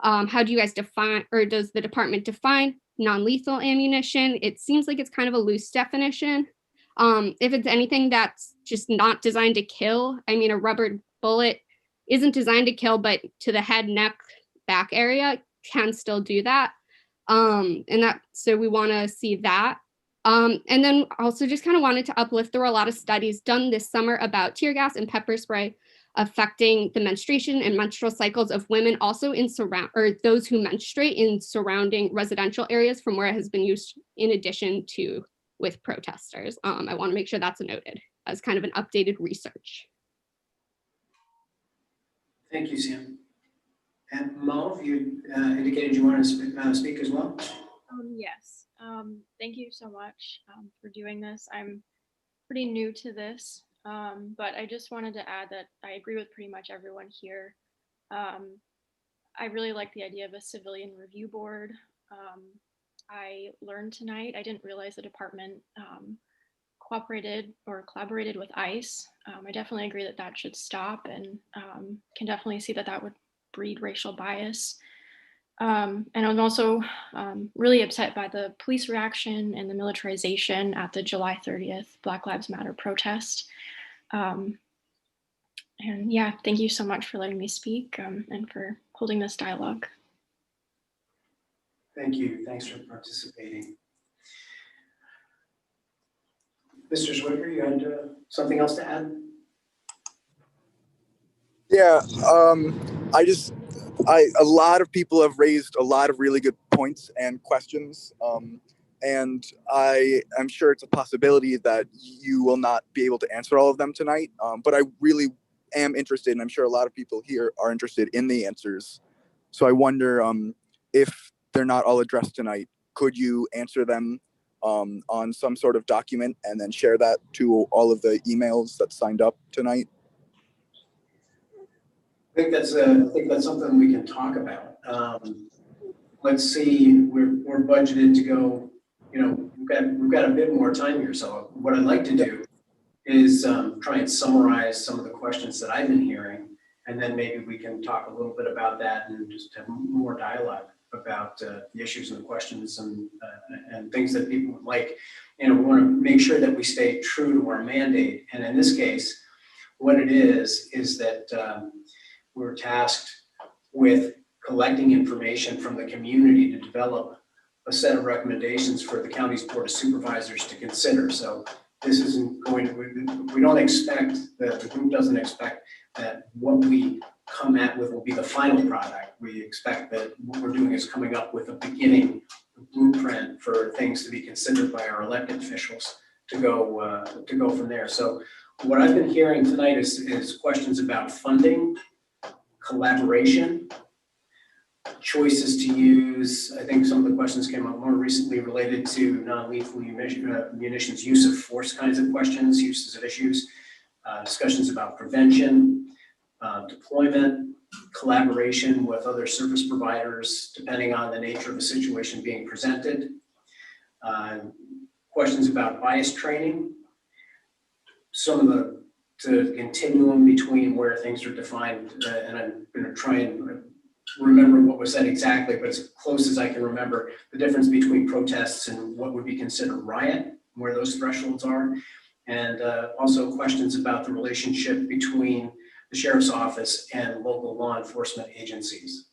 How do you guys define, or does the department define non-lethal ammunition? It seems like it's kind of a loose definition. If it's anything that's just not designed to kill, I mean, a rubber bullet isn't designed to kill, but to the head, neck, back area can still do that. So we want to see that. And then also just kind of wanted to uplift, there were a lot of studies done this summer about tear gas and pepper spray affecting the menstruation and menstrual cycles of women also in those who menstruate in surrounding residential areas from where it has been used in addition to with protesters. I want to make sure that's noted as kind of an updated research. Thank you, Sam. And Mo, you indicated you wanted to speak as well? Yes. Thank you so much for doing this. I'm pretty new to this, but I just wanted to add that I agree with pretty much everyone here. I really like the idea of a civilian review board. I learned tonight, I didn't realize the department cooperated or collaborated with ICE. I definitely agree that that should stop, and can definitely see that that would breed racial bias. And I'm also really upset by the police reaction and the militarization at the July 30th Black Lives Matter protest. And yeah, thank you so much for letting me speak and for holding this dialogue. Thank you. Thanks for participating. Mr. Zwicker, you had something else to add? Yeah, a lot of people have raised a lot of really good points and questions. And I am sure it's a possibility that you will not be able to answer all of them tonight. But I really am interested, and I'm sure a lot of people here are interested in the answers. So I wonder if they're not all addressed tonight, could you answer them on some sort of document and then share that to all of the emails that signed up tonight? I think that's something we can talk about. Let's see, we're budgeted to go, we've got a bit more time here. So what I'd like to do is try and summarize some of the questions that I've been hearing, and then maybe we can talk a little bit about that and just have more dialogue about the issues and the questions and things that people would like. We want to make sure that we stay true to our mandate. And in this case, what it is that we're tasked with collecting information from the community to develop a set of recommendations for the county's Board of Supervisors to consider. So this isn't going to, we don't expect, the group doesn't expect that what we come at with will be the final product. We expect that what we're doing is coming up with a beginning blueprint for things to be considered by our elected officials to go from there. So what I've been hearing tonight is questions about funding, collaboration, choices to use. I think some of the questions came up more recently related to non-lethal munitions, use of force kinds of questions, uses of issues, discussions about prevention, deployment, collaboration with other service providers, depending on the nature of the situation being presented. Questions about bias training. Some of the continuum between where things are defined, and I'm going to try and remember what was said exactly, but as close as I can remember, the difference between protests and what would be considered riot, where those thresholds are, and also questions about the relationship between the sheriff's office and local law enforcement agencies.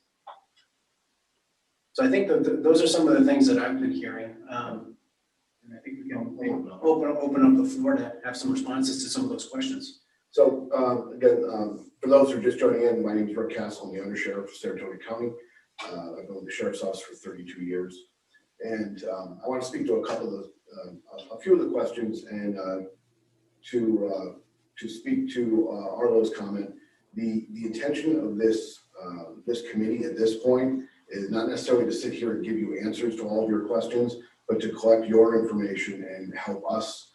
So I think that those are some of the things that I've been hearing. And I think we can open up the floor to have some responses to some of those questions. So again, for those who are just joining in, my name is Rick Castle. I'm the undersheriff of Saratoga County. I've been with the sheriff's office for 32 years. And I want to speak to a few of the questions and to speak to Arlo's comment. The intention of this committee at this point is not necessarily to sit here and give you answers to all of your questions, but to collect your information and help us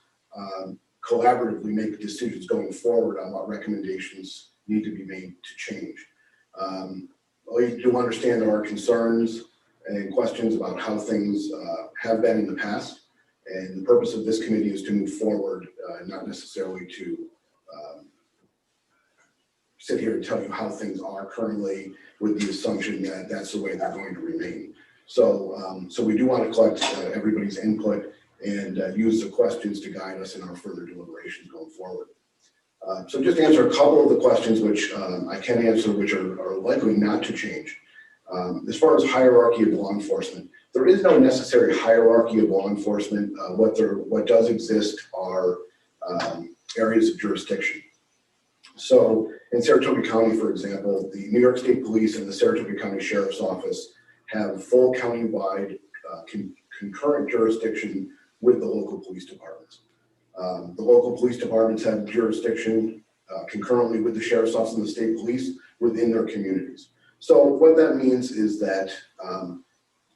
collaboratively make decisions going forward on what recommendations need to be made to change. We do understand there are concerns and questions about how things have been in the past. And the purpose of this committee is to move forward, not necessarily to sit here and tell you how things are currently with the assumption that that's the way they're going to remain. So, so we do want to collect everybody's input and use the questions to guide us in our further deliberations going forward. So just to answer a couple of the questions which I can answer, which are likely not to change. As far as hierarchy of law enforcement, there is no necessary hierarchy of law enforcement. What does exist are areas of jurisdiction. So in Saratoga County, for example, the New York State Police and the Saratoga County Sheriff's Office have full county-wide concurrent jurisdiction with the local police departments. The local police departments have jurisdiction concurrently with the Sheriff's Office and the state police within their communities. So what that means is that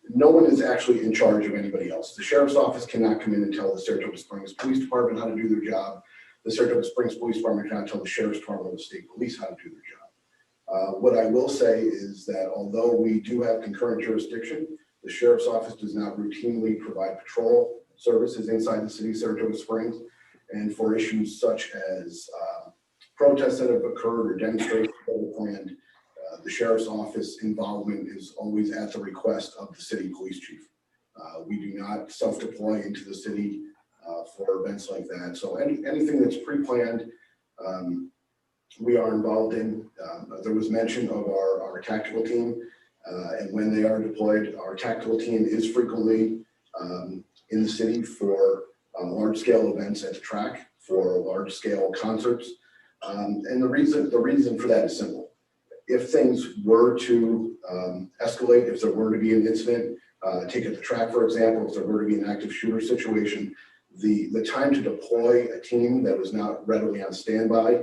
no one is actually in charge of anybody else. The Sheriff's Office cannot come in and tell the Saratoga Springs Police Department how to do their job. The Saratoga Springs Police Department cannot tell the Sheriff's Department or the state police how to do their job. What I will say is that although we do have concurrent jurisdiction, the Sheriff's Office does not routinely provide patrol services inside the city of Saratoga Springs. And for issues such as protests that have occurred or demonstrations that are planned, the Sheriff's Office involvement is always at the request of the city police chief. We do not self-deploy into the city for events like that. So anything that's pre-planned, we are involved in. There was mention of our tactical team, and when they are deployed, our tactical team is frequently in the city for large-scale events at the track, for large-scale concerts. And the reason for that is simple. If things were to escalate, if there were to be an incident, take at the track, for example, if there were to be an active shooter situation, the time to deploy a team that was not readily on standby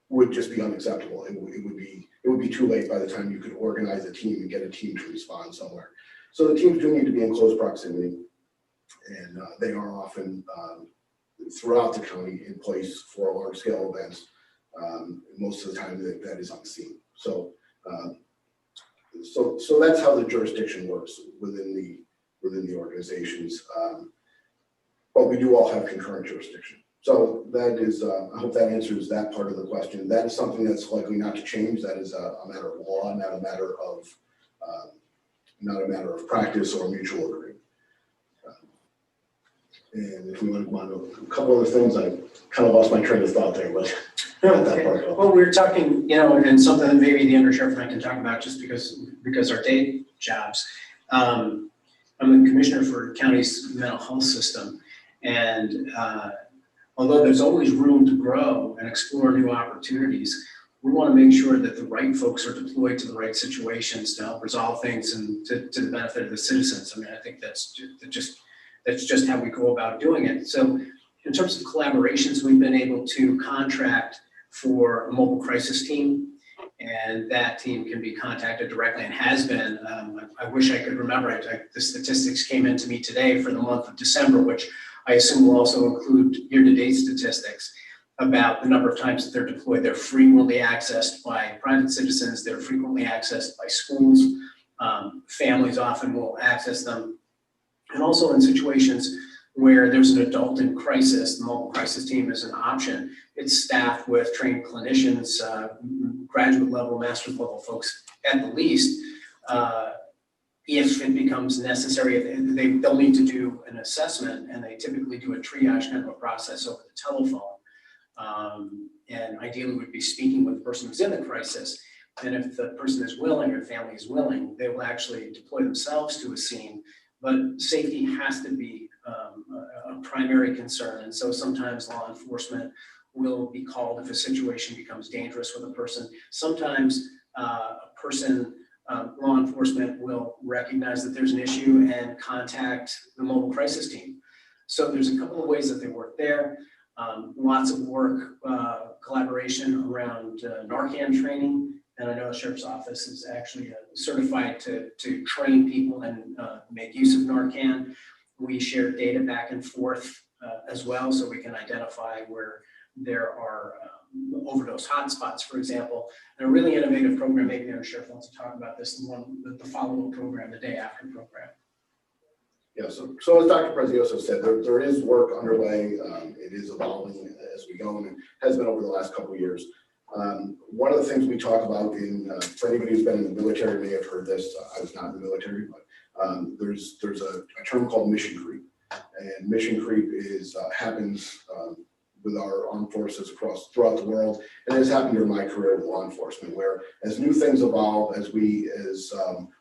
would just be unacceptable. It would be too late by the time you could organize a team and get a team to respond somewhere. So the teams do need to be in close proximity, and they are often throughout the county in place for large scale events. Most of the time that is unseen. So that's how the jurisdiction works within the organizations. But we do all have concurrent jurisdiction. So that is, I hope that answers that part of the question. That is something that's likely not to change. That is a matter of law, not a matter of practice or mutual agreement. And if we want to go on to a couple other things, I kind of lost my train of thought there, but that part. Well, we were talking, and something that maybe the undersheriff and I can talk about just because our day jobs. I'm the commissioner for county's mental health system, and although there's always room to grow and explore new opportunities, we want to make sure that the right folks are deployed to the right situations to help resolve things and to the benefit of the citizens. I mean, I think that's just how we go about doing it. So in terms of collaborations, we've been able to contract for a mobile crisis team, and that team can be contacted directly and has been. I wish I could remember it. The statistics came in to me today for the month of December, which I assume will also include year-to-date statistics. about the number of times that they're deployed. They're frequently accessed by private citizens. They're frequently accessed by schools. Families often will access them. And also in situations where there's an adult in crisis, the mobile crisis team is an option. It's staffed with trained clinicians, graduate level, master's level folks at the least. If it becomes necessary, they'll need to do an assessment, and they typically do a triage kind of a process over the telephone. And ideally would be speaking with the person who's in the crisis. And if the person is willing or the family is willing, they will actually deploy themselves to a scene. But safety has to be a primary concern. And so sometimes law enforcement will be called if a situation becomes dangerous with a person. Sometimes law enforcement will recognize that there's an issue and contact the mobile crisis team. So there's a couple of ways that they work there. Lots of work, collaboration around Narcan training. And I know the Sheriff's Office is actually certified to train people and make use of Narcan. We share data back and forth as well, so we can identify where there are overdose hotspots, for example. And a really innovative program, maybe the Sheriff wants to talk about this, the follow-up program, the day after program. Yeah, so as Dr. Prezioso said, there is work underway. It is evolving as we go, and it has been over the last couple of years. One of the things we talk about for anybody who's been in the military may have heard this. I was not in the military, but there's a term called mission creep, and mission creep happens with our armed forces throughout the world, and it has happened during my career with law enforcement, where as new things evolve, as we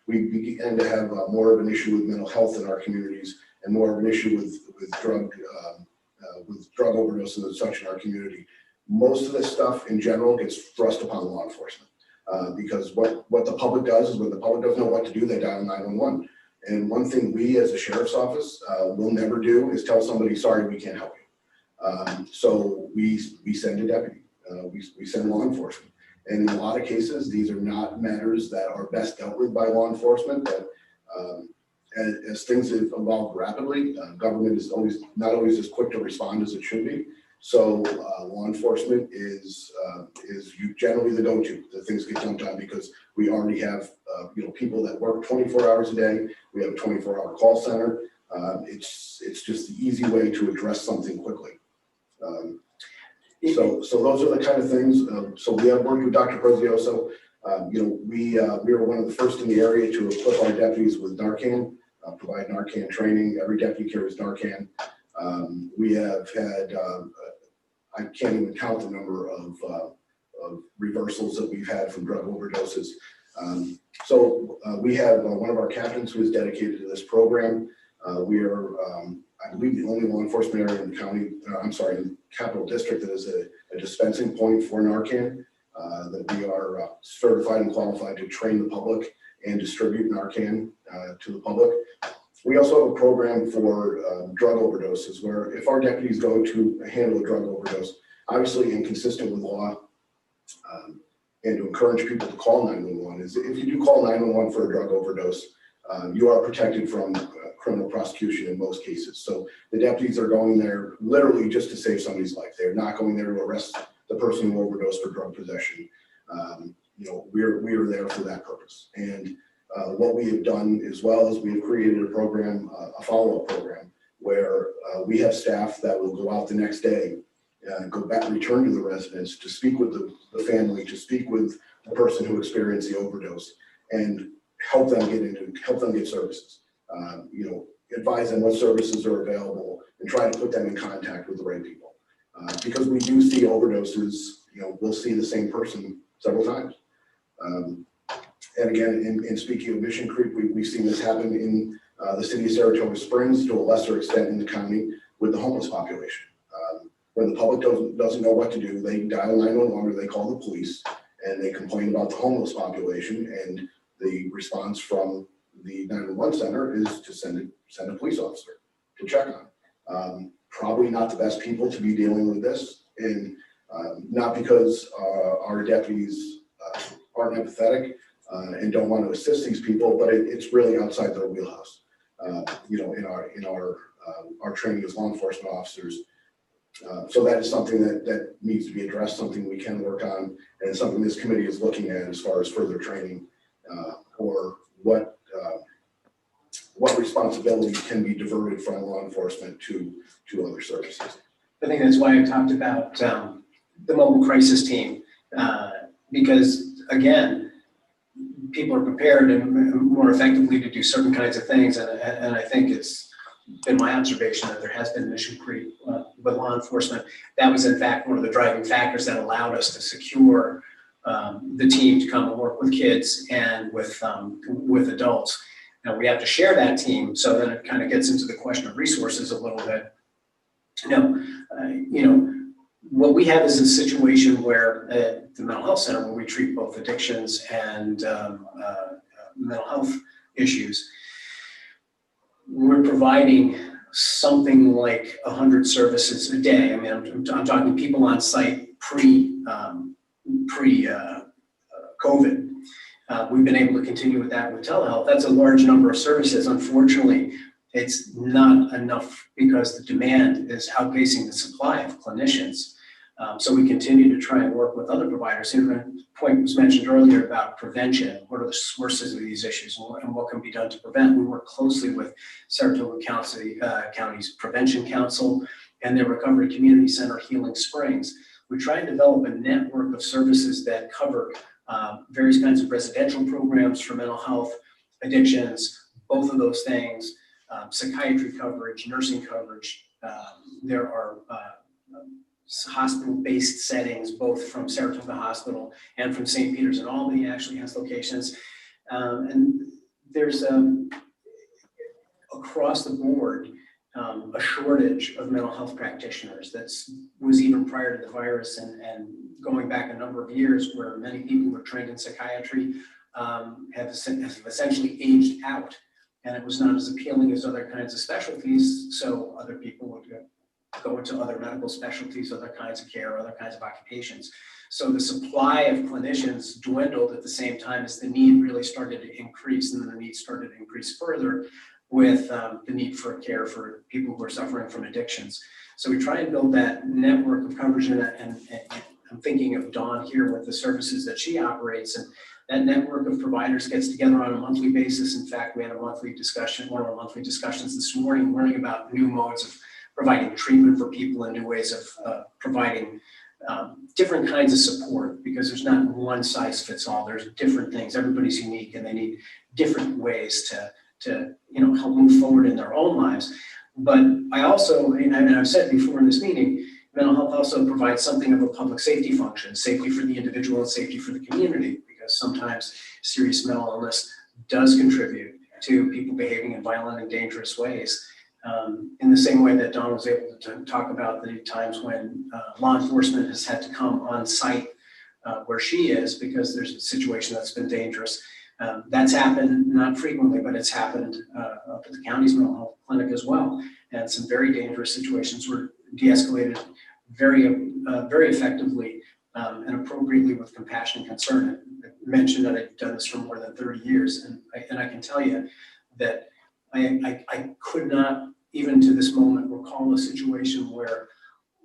begin to have more of an issue with mental health in our communities, and more of an issue with drug overdoses and such in our community. Most of this stuff in general gets thrust upon law enforcement because what the public does is when the public doesn't know what to do, they dial 911. And one thing we as a sheriff's office will never do is tell somebody, sorry, we can't help you. So we send a deputy, we send law enforcement. And in a lot of cases, these are not matters that are best dealt with by law enforcement, but as things have evolved rapidly, government is not always as quick to respond as it should be. So law enforcement is generally the go-to that things get dumped on because we already have people that work 24 hours a day. We have a 24-hour call center. It's just the easy way to address something quickly. So those are the kind of things. So we have worked with Dr. Prezioso. We were one of the first in the area to equip our deputies with Narcan, provide Narcan training. Every deputy carries Narcan. We have had, I can't even count the number of reversals that we've had from drug overdoses. We have one of our captains who is dedicated to this program. We are, I believe, the only law enforcement area in the county, in the Capital District that is a dispensing point for Narcan, that we are certified and qualified to train the public and distribute Narcan to the public. We also have a program for drug overdoses where if our deputies go to handle a drug overdose, obviously inconsistent with law, and to encourage people to call 911 is if you do call 911 for a drug overdose, you are protected from criminal prosecution in most cases. So the deputies are going there literally just to save somebody's life. They're not going there to arrest the person who overdosed for drug possession. We are there for that purpose. And what we have done as well is we have created a program, a follow-up program, where we have staff that will go out the next day, go back, return to the residence to speak with the family, to speak with the person who experienced the overdose, and help them get services. Advise them what services are available, and try to put them in contact with the right people. Because we do see overdoses, we'll see the same person several times. And again, in speaking of mission creep, we've seen this happen in the city of Saratoga Springs, to a lesser extent in the county, with the homeless population. When the public doesn't know what to do, they dial 911 or they call the police and they complain about the homeless population, and the response from the 911 center is to send a police officer to check on. Probably not the best people to be dealing with this, and not because our deputies aren't empathetic and don't want to assist these people, but it's really outside their wheelhouse. In our training as law enforcement officers, So that is something that needs to be addressed, something we can work on, and something this committee is looking at as far as further training or what responsibilities can be diverted from law enforcement to other services. I think that's why I talked about the mobile crisis team, because again, people are prepared and more effectively to do certain kinds of things, and I think it's been my observation that there has been mission creep with law enforcement. That was in fact one of the driving factors that allowed us to secure the team to come and work with kids and with adults. Now we have to share that team, so then it kind of gets into the question of resources a little bit. What we have is a situation where at the mental health center, where we treat both addictions and mental health issues, we're providing something like 100 services a day. I mean, I'm talking people on site pre-COVID. We've been able to continue with that with telehealth. That's a large number of services. Unfortunately, it's not enough because the demand is outpacing the supply of clinicians. So we continue to try and work with other providers. And the point was mentioned earlier about prevention. What are the sources of these issues and what can be done to prevent? We work closely with Saratoga County's Prevention Council and their Recovery Community Center, Healing Springs. We try and develop a network of services that cover various kinds of residential programs for mental health, addictions, both of those things, psychiatry coverage, nursing coverage. There are hospital-based settings, both from Saratoga Hospital and from St. Peter's and Albany actually has locations. And there's across the board a shortage of mental health practitioners. That was even prior to the virus and going back a number of years, where many people who were trained in psychiatry have essentially aged out, and it was not as appealing as other kinds of specialties, so other people would go into other medical specialties, other kinds of care, other kinds of occupations. So the supply of clinicians dwindled at the same time as the need really started to increase, and then the need started to increase further with the need for care for people who are suffering from addictions. So we try and build that network of coverage, and I'm thinking of Dawn here with the services that she operates, and that network of providers gets together on a monthly basis. In fact, we had a monthly discussion, one of our monthly discussions this morning, learning about new modes of providing treatment for people and new ways of providing different kinds of support, because there's not one size fits all. There's different things. Everybody's unique, and they need different ways to help move forward in their own lives. But I also, and I've said before in this meeting, mental health also provides something of a public safety function, safety for the individual and safety for the community, because sometimes serious mental illness does contribute to people behaving in violent and dangerous ways. In the same way that Dawn was able to talk about the times when law enforcement has had to come on site where she is because there's a situation that's been dangerous. That's happened not frequently, but it's happened up at the county's mental health clinic as well. And some very dangerous situations were de-escalated very effectively and appropriately with compassion and concern. I mentioned that I've done this for more than 30 years, and I can tell you that I could not, even to this moment, recall a situation where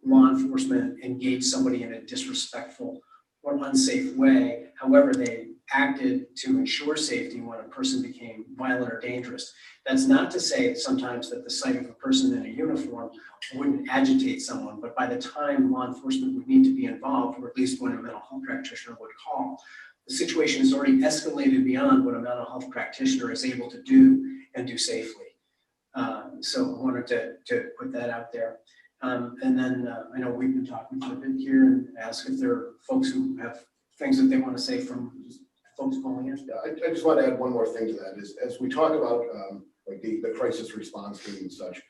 law enforcement engaged somebody in a disrespectful or unsafe way. However, they acted to ensure safety when a person became violent or dangerous. That's not to say sometimes that the sight of a person in a uniform wouldn't agitate someone, but by the time law enforcement would need to be involved, or at least when a mental health practitioner would call, the situation has already escalated beyond what a mental health practitioner is able to do and do safely. So I wanted to put that out there. And then I know we've been talking for a bit here, and ask if there are folks who have things that they want to say from folks calling in. I just want to add one more thing to that. Is as we talk about like the crisis response team and such,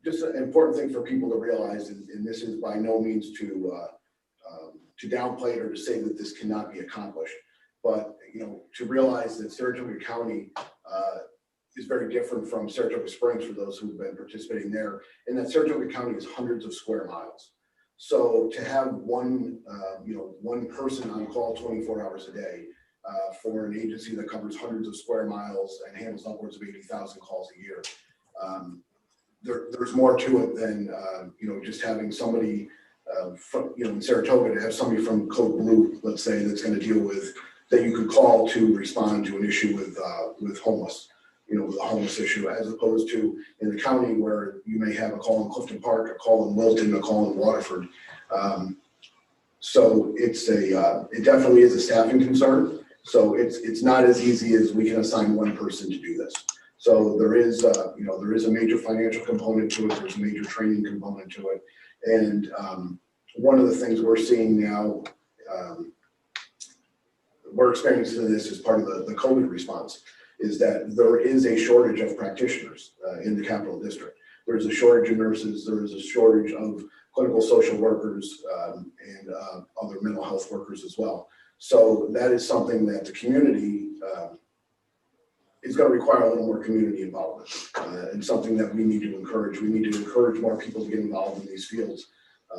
just an important thing for people to realize, and this is by no means to downplay it or to say that this cannot be accomplished, but to realize that Saratoga County is very different from Saratoga Springs for those who've been participating there, and that Saratoga County is hundreds of square miles. So to have one person on call 24 hours a day for an agency that covers hundreds of square miles and handles upwards of 80,000 calls a year, there's more to it than, just having somebody from, in Saratoga, to have somebody from Code Blue, let's say, that's going to deal with, that you could call to respond to an issue with homeless, with a homeless issue, as opposed to in the county where you may have a call in Clifton Park, a call in Wilton, a call in Waterford. So it definitely is a staffing concern. So it's not as easy as we can assign one person to do this. So there is a major financial component to it. There's a major training component to it. And one of the things we're seeing now, we're experiencing this as part of the COVID response, is that there is a shortage of practitioners in the Capital District. There's a shortage of nurses. There is a shortage of clinical social workers and other mental health workers as well. So that is something that the community is going to require a little more community involvement, and something that we need to encourage. We need to encourage more people to get involved in these fields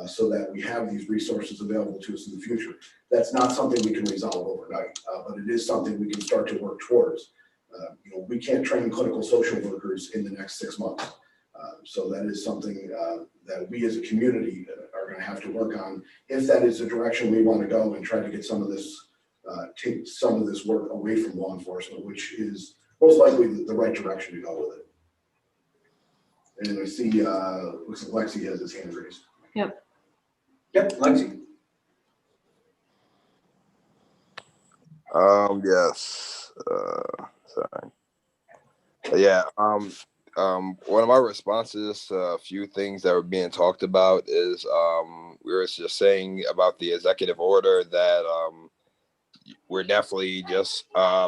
so that we have these resources available to us in the future. That's not something we can resolve overnight, but it is something we can start to work towards. We can't train clinical social workers in the next 6 months. So that is something that we as a community are going to have to work on, if that is the direction we want to go, and try to get some of this, take some of this work away from law enforcement, which is most likely the right direction to go with it. And I see, looks like Lexi has his hand raised. Yep. Yep, Lexi. Yes. Sorry. Yeah. One of my responses to a few things that were being talked about is we were just saying about the executive order that we're definitely just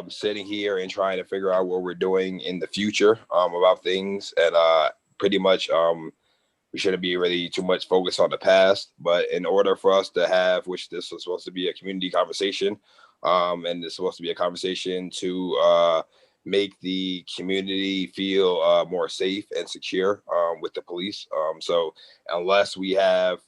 sitting here and trying to figure out what we're doing in the future about things, and pretty much we shouldn't be really too much focused on the past. But in order for us to have, which this was supposed to be a community conversation, and it's supposed to be a conversation to make the community feel more safe and secure with the police. So unless we have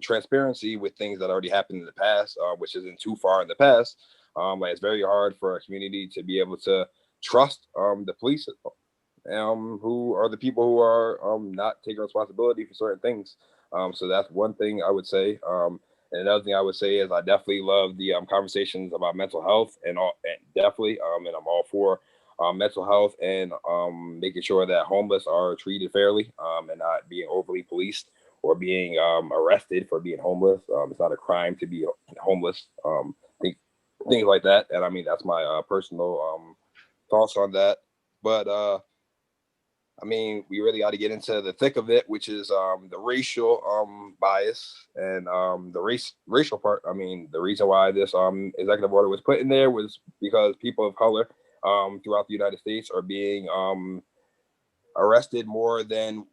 transparency with things that already happened in the past, which isn't too far in the past, it's very hard for a community to be able to trust the police, who are the people who are not taking responsibility for certain things. So that's one thing I would say. And another thing I would say is I definitely love the conversations about mental health and definitely, and I'm all for mental health and making sure that homeless are treated fairly and not being overly policed or being arrested for being homeless. It's not a crime to be homeless. Things like that. And I mean, that's my personal thoughts on that. But I mean, we really got to get into the thick of it, which is the racial bias and the racial part. I mean, the reason why this executive order was put in there was because people of color throughout the United States are being arrested more than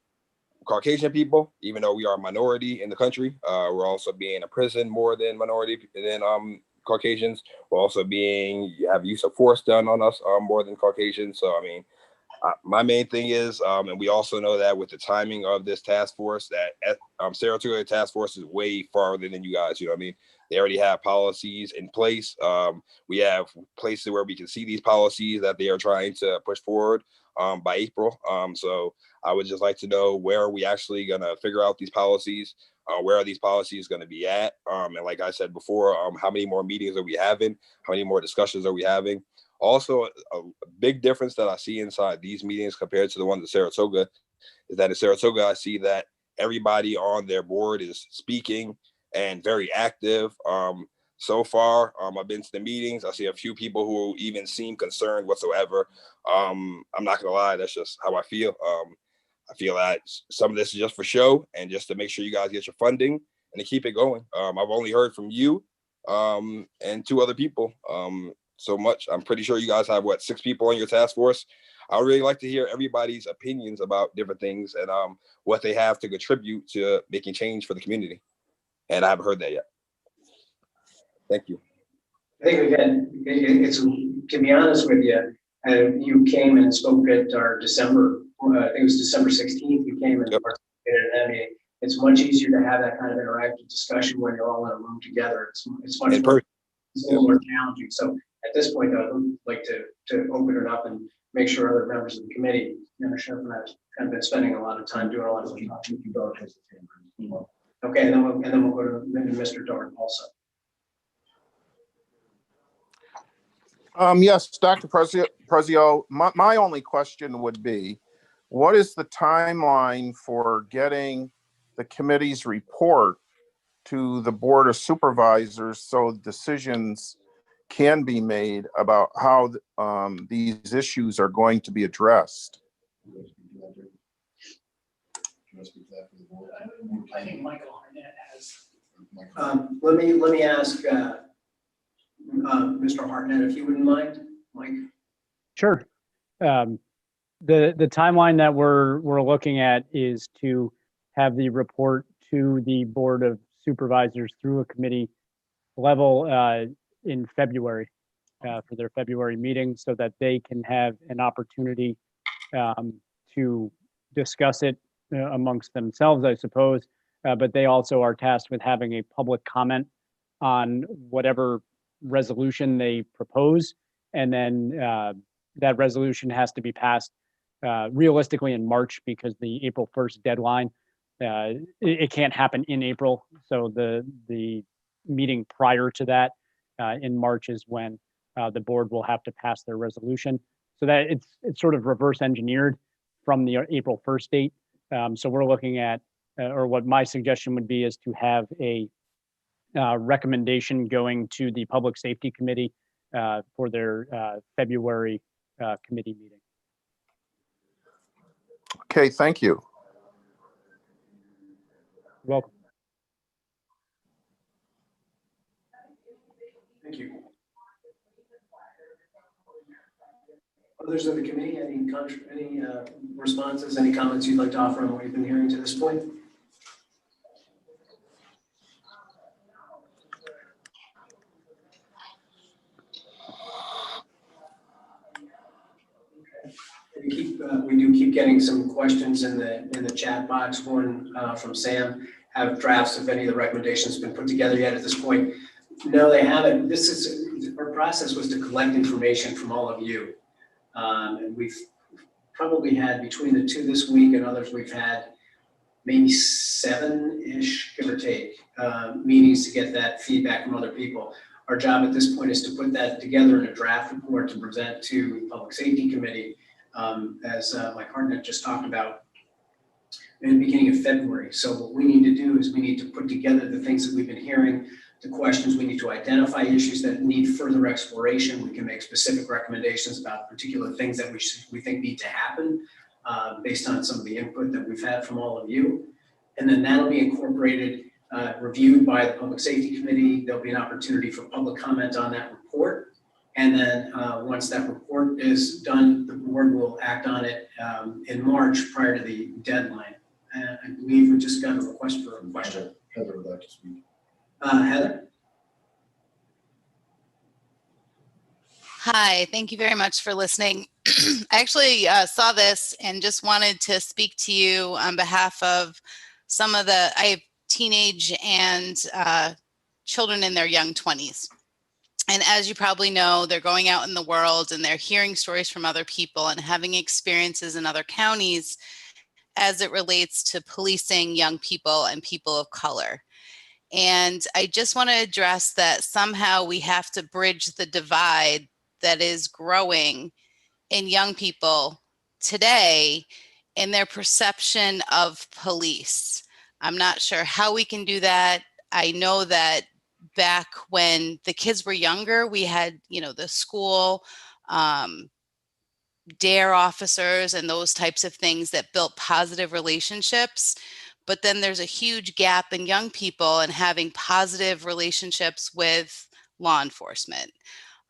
Caucasian people, even though we are a minority in the country. We're also being imprisoned more than Caucasians. We're also have use of force done on us more than Caucasians. So I mean, my main thing is, and we also know that with the timing of this task force, that Saratoga task force is way farther than you guys. You know what I mean? They already have policies in place. We have places where we can see these policies that they are trying to push forward by April. So I would just like to know, where are we actually going to figure out these policies? Where are these policies going to be at? And like I said before, how many more meetings are we having? How many more discussions are we having? Also, a big difference that I see inside these meetings compared to the ones in Saratoga is that in Saratoga, I see that everybody on their board is speaking and very active. So far, I've been to the meetings. I see a few people who even seem concerned whatsoever. I'm not gonna lie, that's just how I feel. I feel that some of this is just for show and just to make sure you guys get your funding and to keep it going. I've only heard from you and 2 other people. So much. I'm pretty sure you guys have 6 people on your task force. I would really like to hear everybody's opinions about different things and what they have to contribute to making change for the community. And I haven't heard that yet. Thank you. I think again, it's, to be honest with you, you came and spoke at our December, I think it was December 16th, you came and participated in that meeting. It's much easier to have that kind of interactive discussion when you're all in a room together. It's much more, it's a little more challenging. So at this point, though, I would like to open it up and make sure other members of the committee, Sheriff and I have kind of been spending a lot of time doing a lot of. Okay, and then we'll go to maybe Mr. Dorn also. Yes, Dr. Prezio, my only question would be, what is the timeline for getting the committee's report to the Board of Supervisors so decisions can be made about how these issues are going to be addressed? I think Michael Harnett has. Let me ask Mr. Hartnett, if you wouldn't mind, Mike. Sure. The timeline that we're looking at is to have the report to the Board of Supervisors through a committee level in February for their February meeting, so that they can have an opportunity to discuss it amongst themselves, I suppose. But they also are tasked with having a public comment on whatever resolution they propose, and then that resolution has to be passed realistically in March, because the April 1st deadline, it can't happen in April. So the meeting prior to that in March is when the board will have to pass their resolution. So that it's sort of reverse engineered from the April 1st date. So we're looking at, or what my suggestion would be, is to have a recommendation going to the Public Safety Committee for their February committee meeting. Okay, thank you. You're welcome. Thank you. Others of the committee, any responses, any comments you'd like to offer on what you've been hearing to this point? We do keep getting some questions in the chat box. One from Sam. Have drafts of any of the recommendations been put together yet at this point? No, they haven't. Our process was to collect information from all of you. And we've probably had, between the two this week and others, we've had maybe 7-ish, give or take, meetings to get that feedback from other people. Our job at this point is to put that together in a draft report to present to the Public Safety Committee, as Mike Hartnett just talked about, in the beginning of February. So what we need to do is we need to put together the things that we've been hearing, the questions. We need to identify issues that need further exploration. We can make specific recommendations about particular things that we think need to happen based on some of the input that we've had from all of you. And then that'll be incorporated, reviewed by the Public Safety Committee. There'll be an opportunity for public comment on that report. And then once that report is done, the board will act on it in March prior to the deadline. I believe we just got a request for a question. Heather would like to speak. Heather? Hi, thank you very much for listening. I actually saw this and just wanted to speak to you on behalf of I have teenage and children in their young 20s. And as you probably know, they're going out in the world and they're hearing stories from other people and having experiences in other counties as it relates to policing young people and people of color. And I just want to address that somehow we have to bridge the divide that is growing in young people today in their perception of police. I'm not sure how we can do that. I know that back when the kids were younger, we had, the school DARE officers and those types of things that built positive relationships. But then there's a huge gap in young people and having positive relationships with law enforcement.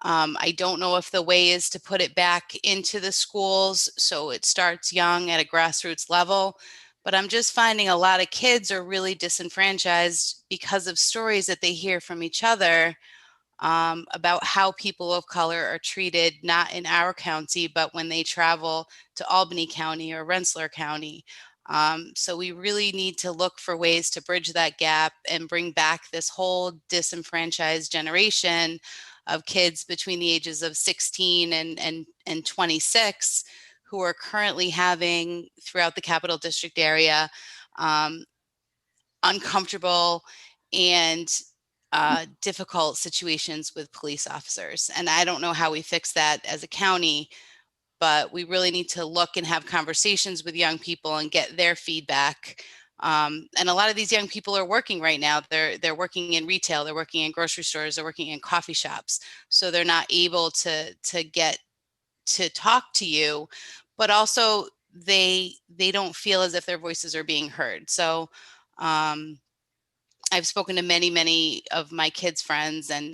I don't know if the way is to put it back into the schools so it starts young at a grassroots level. But I'm just finding a lot of kids are really disenfranchised because of stories that they hear from each other about how people of color are treated, not in our county, but when they travel to Albany County or Rensselaer County. So we really need to look for ways to bridge that gap and bring back this whole disenfranchised generation of kids between the ages of 16 and 26 who are currently having throughout the Capital District area uncomfortable and difficult situations with police officers. And I don't know how we fix that as a county, but we really need to look and have conversations with young people and get their feedback. And a lot of these young people are working right now. They're working in retail, they're working in grocery stores, they're working in coffee shops. So they're not able to get to talk to you, but also they don't feel as if their voices are being heard. So I've spoken to many of my kids' friends, and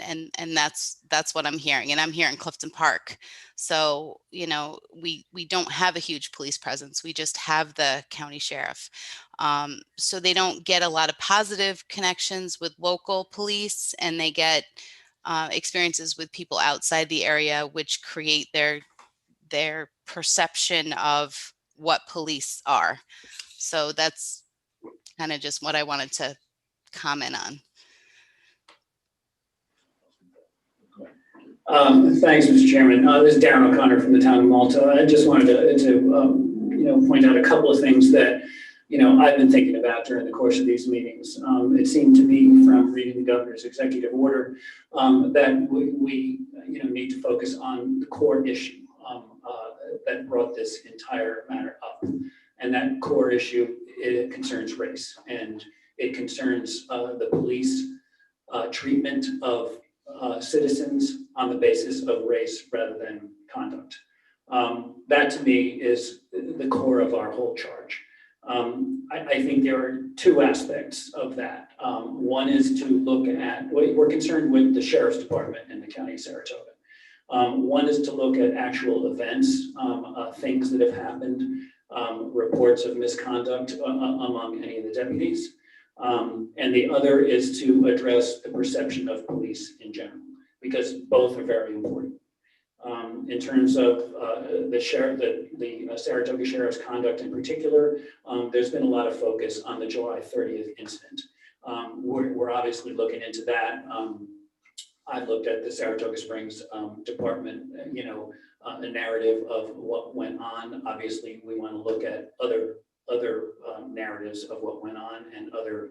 that's what I'm hearing. And I'm here in Clifton Park. So, you know, we don't have a huge police presence. We just have the county sheriff. So they don't get a lot of positive connections with local police, and they get experiences with people outside the area, which create their perception of what police are. So that's kind of just what I wanted to comment on. Thanks, Mr. Chairman. This is Darren O'Connor from the town of Malta. I just wanted to point out a couple of things that I've been thinking about during the course of these meetings. It seemed to me from reading the governor's executive order that we need to focus on the core issue that brought this entire matter up, and that core issue, it concerns race, and it concerns the police treatment of citizens on the basis of race rather than conduct. That to me is the core of our whole charge. I think there are two aspects of that. One is to look at, we're concerned with the Sheriff's Department in the County of Saratoga. One is to look at actual events, things that have happened, reports of misconduct among any of the deputies. And the other is to address the perception of police in general, because both are very important. In terms of the Saratoga Sheriff's conduct in particular, there's been a lot of focus on the July 30th incident. We're obviously looking into that. I looked at the Saratoga Springs Department, a narrative of what went on. Obviously, we want to look at other narratives of what went on and other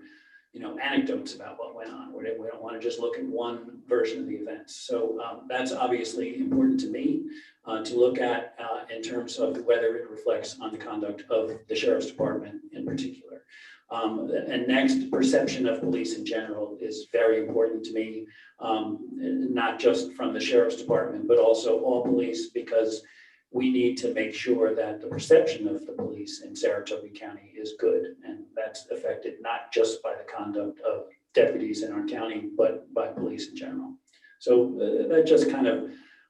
anecdotes about what went on. We don't want to just look at one version of the events. So that's obviously important to me to look at in terms of whether it reflects on the conduct of the Sheriff's Department in particular. And next, perception of police in general is very important to me, not just from the Sheriff's Department, but also all police, because we need to make sure that the perception of the police in Saratoga County is good. And that's affected not just by the conduct of deputies in our county, but by police in general. So that just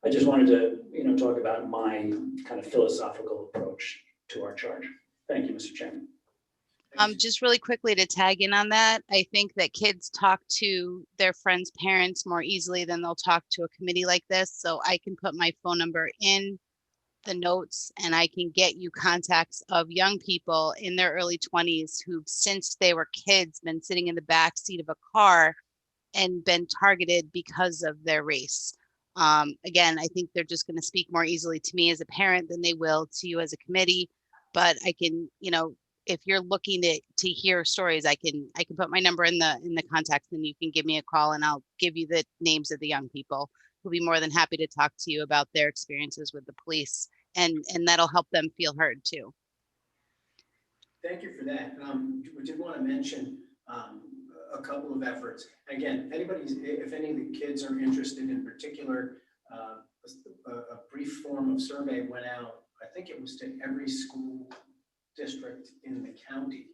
I just wanted to, talk about my kind of philosophical approach to our charge. Thank you, Mr. Chairman. Just really quickly to tag in on that, I think that kids talk to their friends' parents more easily than they'll talk to a committee like this. So I can put my phone number in the notes, and I can get you contacts of young people in their early 20s who've, since they were kids, been sitting in the back seat of a car and been targeted because of their race. Again, I think they're just going to speak more easily to me as a parent than they will to you as a committee. But I can, if you're looking to hear stories, I can put my number in the contacts, and you can give me a call, and I'll give you the names of the young people who'll be more than happy to talk to you about their experiences with the police, and that'll help them feel heard too. Thank you for that. We did want to mention a couple of efforts. Again, if any of the kids are interested in particular, a brief form of survey went out. I think it was to every school district in the county.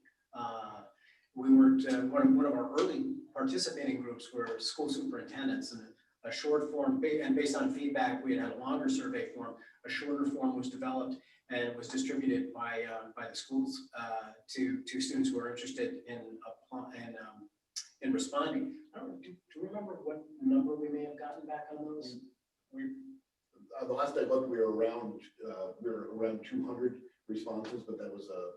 We were one of our early participating groups were school superintendents, and a short form, and based on feedback, we had a longer survey form. A shorter form was developed and was distributed by the schools to students who are interested in responding. Do you remember what number we may have gotten back on those? The last I looked, we were around 200 responses, but that was a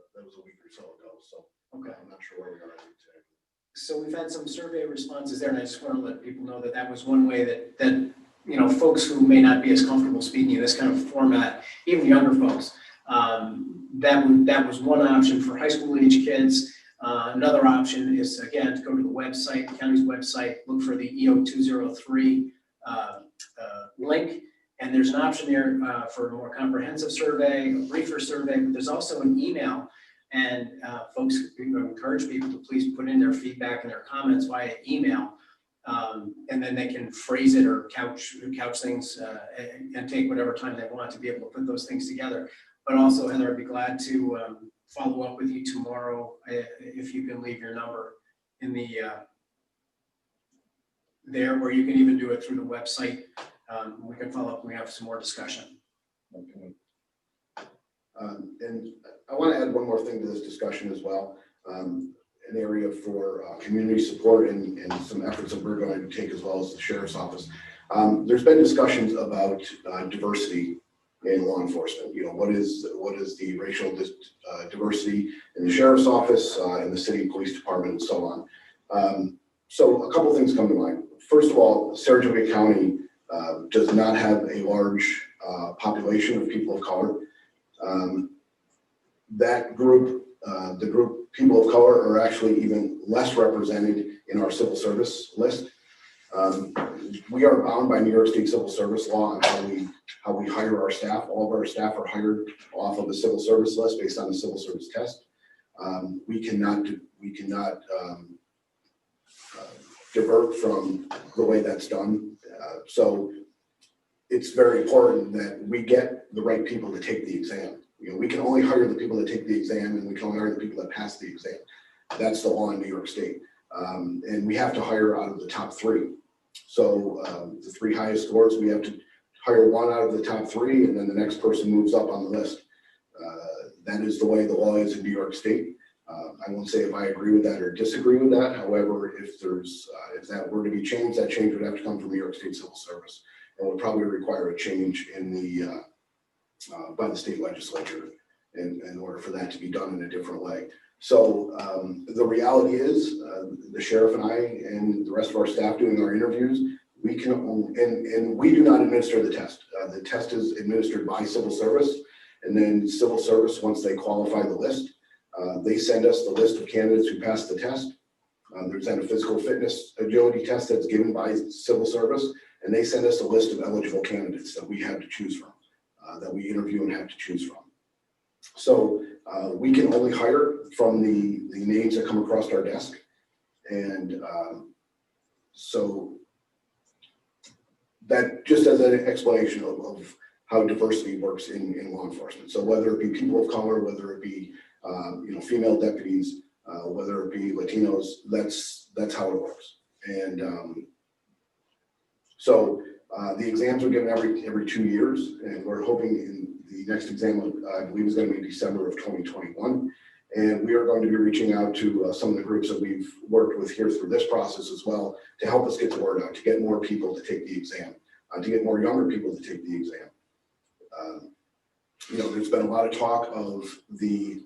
week or so ago. So okay, I'm not sure where we are at today. So we've had some survey responses there, and I just want to let people know that that was one way that folks who may not be as comfortable speaking in this kind of format, even younger folks, that was one option for high school age kids. Another option is, again, to go to the website, the county's website, look for the EO203 link. And there's an option there for a more comprehensive survey, a briefer survey, but there's also an email. And folks, encourage people to please put in their feedback and their comments via email. And then they can phrase it or couch things and take whatever time they want to be able to put those things together. But also, Heather, I'd be glad to follow up with you tomorrow if you can leave your number in the there, or you can even do it through the website. We can follow up and we have some more discussion. Okay. And I want to add one more thing to this discussion as well. An area for community support and some efforts that we're going to take, as well as the Sheriff's Office. There's been discussions about diversity in law enforcement. What is the racial diversity in the Sheriff's Office, in the City Police Department, and so on. So a couple things come to mind. First of all, Saratoga County does not have a large population of people of color. That group, the group people of color, are actually even less represented in our civil service list. We are bound by New York State civil service law on how we hire our staff. All of our staff are hired off of the civil service list based on the civil service test. We cannot divert from the way that's done. So it's very important that we get the right people to take the exam. We can only hire the people that take the exam, and we can only hire the people that pass the exam. That's the law in New York State. And we have to hire out of the top three. So the three highest scores, we have to hire one out of the top three, and then the next person moves up on the list. That is the way the law is in New York State. I won't say if I agree with that or disagree with that. However, if that were to be changed, that change would have to come from New York State Civil Service, and would probably require a change in the by the state legislature in order for that to be done in a different way. So the reality is, the sheriff and I and the rest of our staff doing our interviews, we can and we do not administer the test. The test is administered by civil service, and then civil service, once they qualify the list, they send us the list of candidates who passed the test. There's then a physical fitness agility test that's given by civil service, and they send us a list of eligible candidates that we have to choose from, that we interview and have to choose from. So we can only hire from the names that come across our desk. And so that just as an explanation of how diversity works in law enforcement. So whether it be people of color, whether it be female deputies, whether it be Latinos, that's how it works. And so the exams are given every 2 years, and we're hoping in the next exam, I believe, is going to be December of 2021. And we are going to be reaching out to some of the groups that we've worked with here through this process as well, to help us get the word out, to get more people to take the exam, to get more younger people to take the exam. There's been a lot of talk of the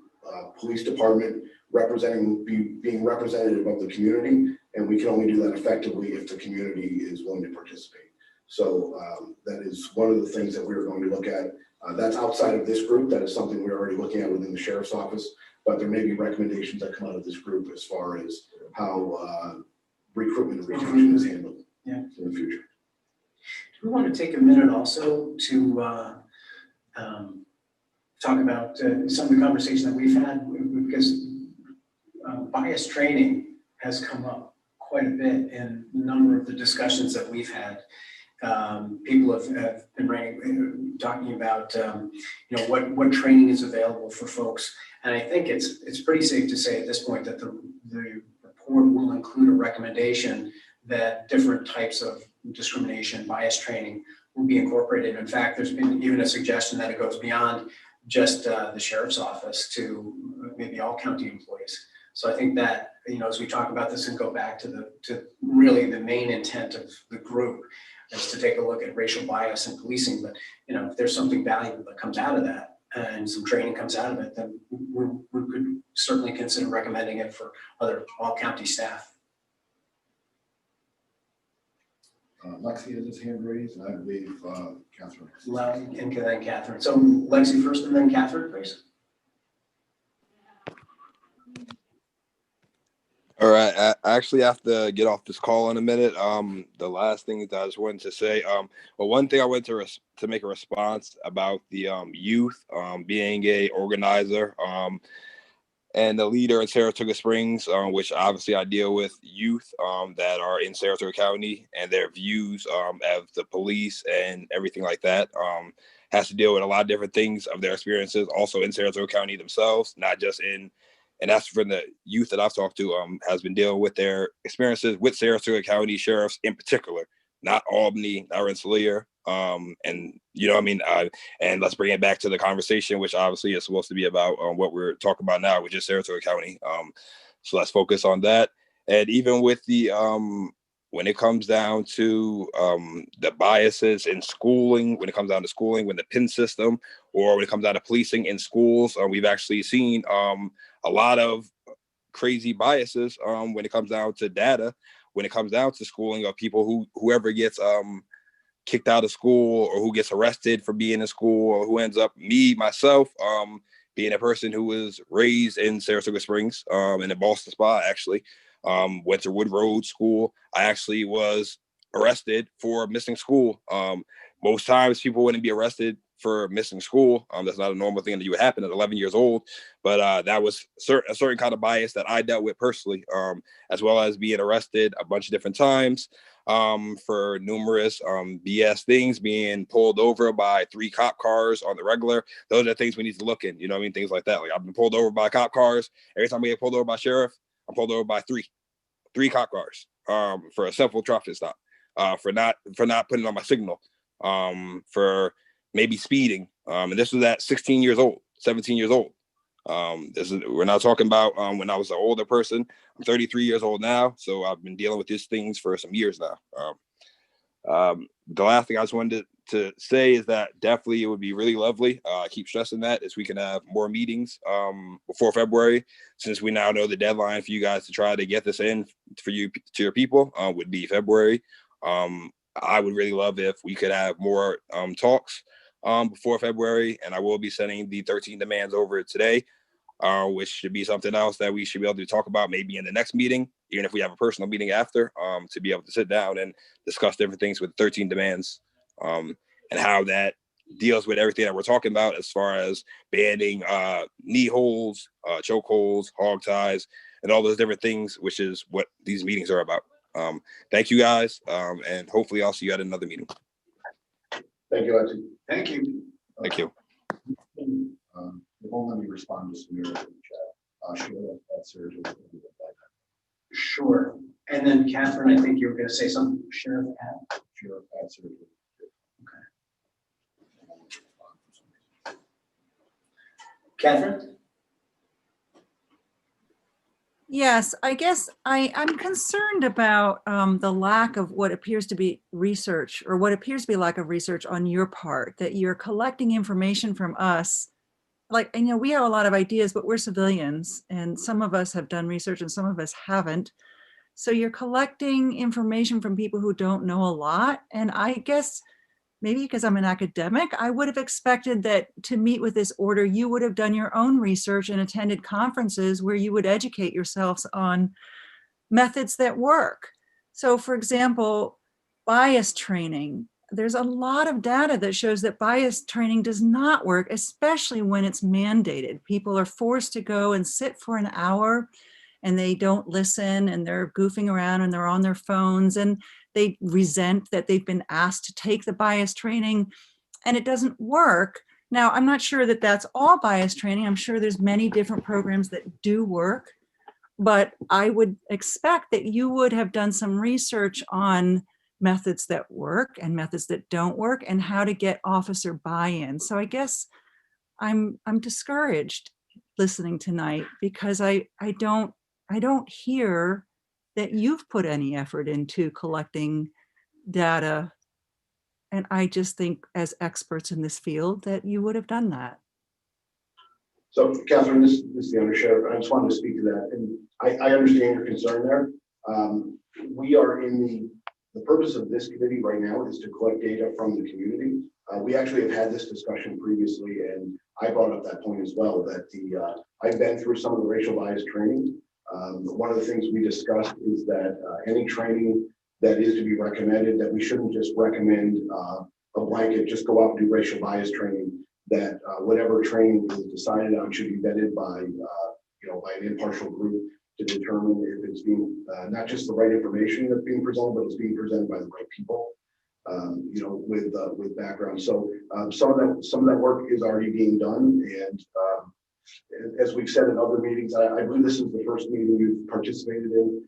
police department being representative of the community, and we can only do that effectively if the community is willing to participate. So that is one of the things that we're going to look at. That's outside of this group. That is something we're already looking at within the Sheriff's Office, but there may be recommendations that come out of this group as far as how recruitment and retention is handled in the future. Do we want to take a minute also to talk about some of the conversation that we've had, because bias training has come up quite a bit in a number of the discussions that we've had. People have been talking about what training is available for folks, and I think it's pretty safe to say at this point that the report will include a recommendation that different types of discrimination, bias training will be incorporated. In fact, there's been even a suggestion that it goes beyond just the Sheriff's Office to maybe all county employees. So I think that, as we talk about this and go back to really the main intent of the group is to take a look at racial bias in policing. But, if there's something valuable that comes out of that and some training comes out of it, then we could certainly consider recommending it for all county staff. Lexi has his hand raised, and I believe Catherine. And then Catherine. So Lexi first and then Catherine, please. All right, I actually have to get off this call in a minute. The last thing that I just wanted to say, well, one thing I wanted to make a response about the youth being a organizer and the leader in Saratoga Springs, which obviously I deal with youth that are in Saratoga County and their views of the police and everything like that. Has to deal with a lot of different things of their experiences, also in Saratoga County themselves, not just in. And that's for the youth that I've talked to, has been dealing with their experiences with Saratoga County sheriffs in particular, not Albany, not Rensselaer. And you know what I mean? And let's bring it back to the conversation, which obviously is supposed to be about what we're talking about now, which is Saratoga County. So let's focus on that. And even with the, when it comes down to the biases in schooling, when it comes down to schooling, when the PIN system, or when it comes down to policing in schools, we've actually seen a lot of crazy biases when it comes down to data, when it comes down to schooling of people whoever gets kicked out of school or who gets arrested for being in school or who ends up, myself, being a person who was raised in Saratoga Springs and in Boston Spa, actually. Went to Wood Road School. I actually was arrested for missing school. Most times people wouldn't be arrested for missing school. That's not a normal thing that you would happen at 11 years old, but that was a certain kind of bias that I dealt with personally, as well as being arrested a bunch of different times for numerous BS things, being pulled over by 3 cop cars on the regular. Those are things we need to look in, you know what I mean? Things like that. Like I've been pulled over by cop cars. Every time we get pulled over by sheriff, I'm pulled over by three cop cars for a simple traffic stop, for not putting on my signal, for maybe speeding. And this was at 16 years old, 17 years old. We're not talking about when I was an older person. I'm 33 years old now, so I've been dealing with these things for some years now. The last thing I just wanted to say is that definitely it would be really lovely. I keep stressing that is we can have more meetings before February, since we now know the deadline for you guys to try to get this in for you to your people would be February. I would really love if we could have more talks before February, and I will be sending the 13 demands over today, which should be something else that we should be able to talk about maybe in the next meeting, even if we have a personal meeting after, to be able to sit down and discuss different things with 13 demands, and how that deals with everything that we're talking about as far as banning knee holds, choke holds, hog ties, and all those different things, which is what these meetings are about. Thank you guys, and hopefully I'll see you at another meeting. Thank you, Lexi. Thank you. Thank you. Let me respond to Samira in the chat. Sure. And then Catherine, I think you were going to say something. Sheriff Pat. Sheriff Pat Surgery. Okay. Catherine? Yes, I guess I'm concerned about the lack of what appears to be research, or what appears to be lack of research on your part, that you're collecting information from us. Like, you know, we have a lot of ideas, but we're civilians, and some of us have done research and some of us haven't. So you're collecting information from people who don't know a lot. And I guess maybe because I'm an academic, I would have expected that to meet with this order, you would have done your own research and attended conferences where you would educate yourselves on methods that work. So for example, bias training. There's a lot of data that shows that bias training does not work, especially when it's mandated. People are forced to go and sit for an hour and they don't listen, and they're goofing around and they're on their phones, and they resent that they've been asked to take the bias training, and it doesn't work. Now, I'm not sure that that's all bias training. I'm sure there's many different programs that do work, but I would expect that you would have done some research on methods that work and methods that don't work, and how to get officer buy-in. So I guess I'm discouraged listening tonight, because I don't hear that you've put any effort into collecting data. And I just think, as experts in this field, that you would have done that. So Catherine, this is the undersheriff. I just wanted to speak to that. And I understand your concern there. We are in The purpose of this committee right now is to collect data from the community. We actually have had this discussion previously, and I brought up that point as well, that I've been through some of the racial bias training. One of the things we discussed is that any training that is to be recommended, that we shouldn't just recommend a blanket, just go out and do racial bias training, that whatever training is decided on should be vetted by, by an impartial group to determine if it's being, not just the right information that's being presented, but it's being presented by the right people, with background. So some of that work is already being done. And as we've said in other meetings, I believe this is the first meeting you've participated in.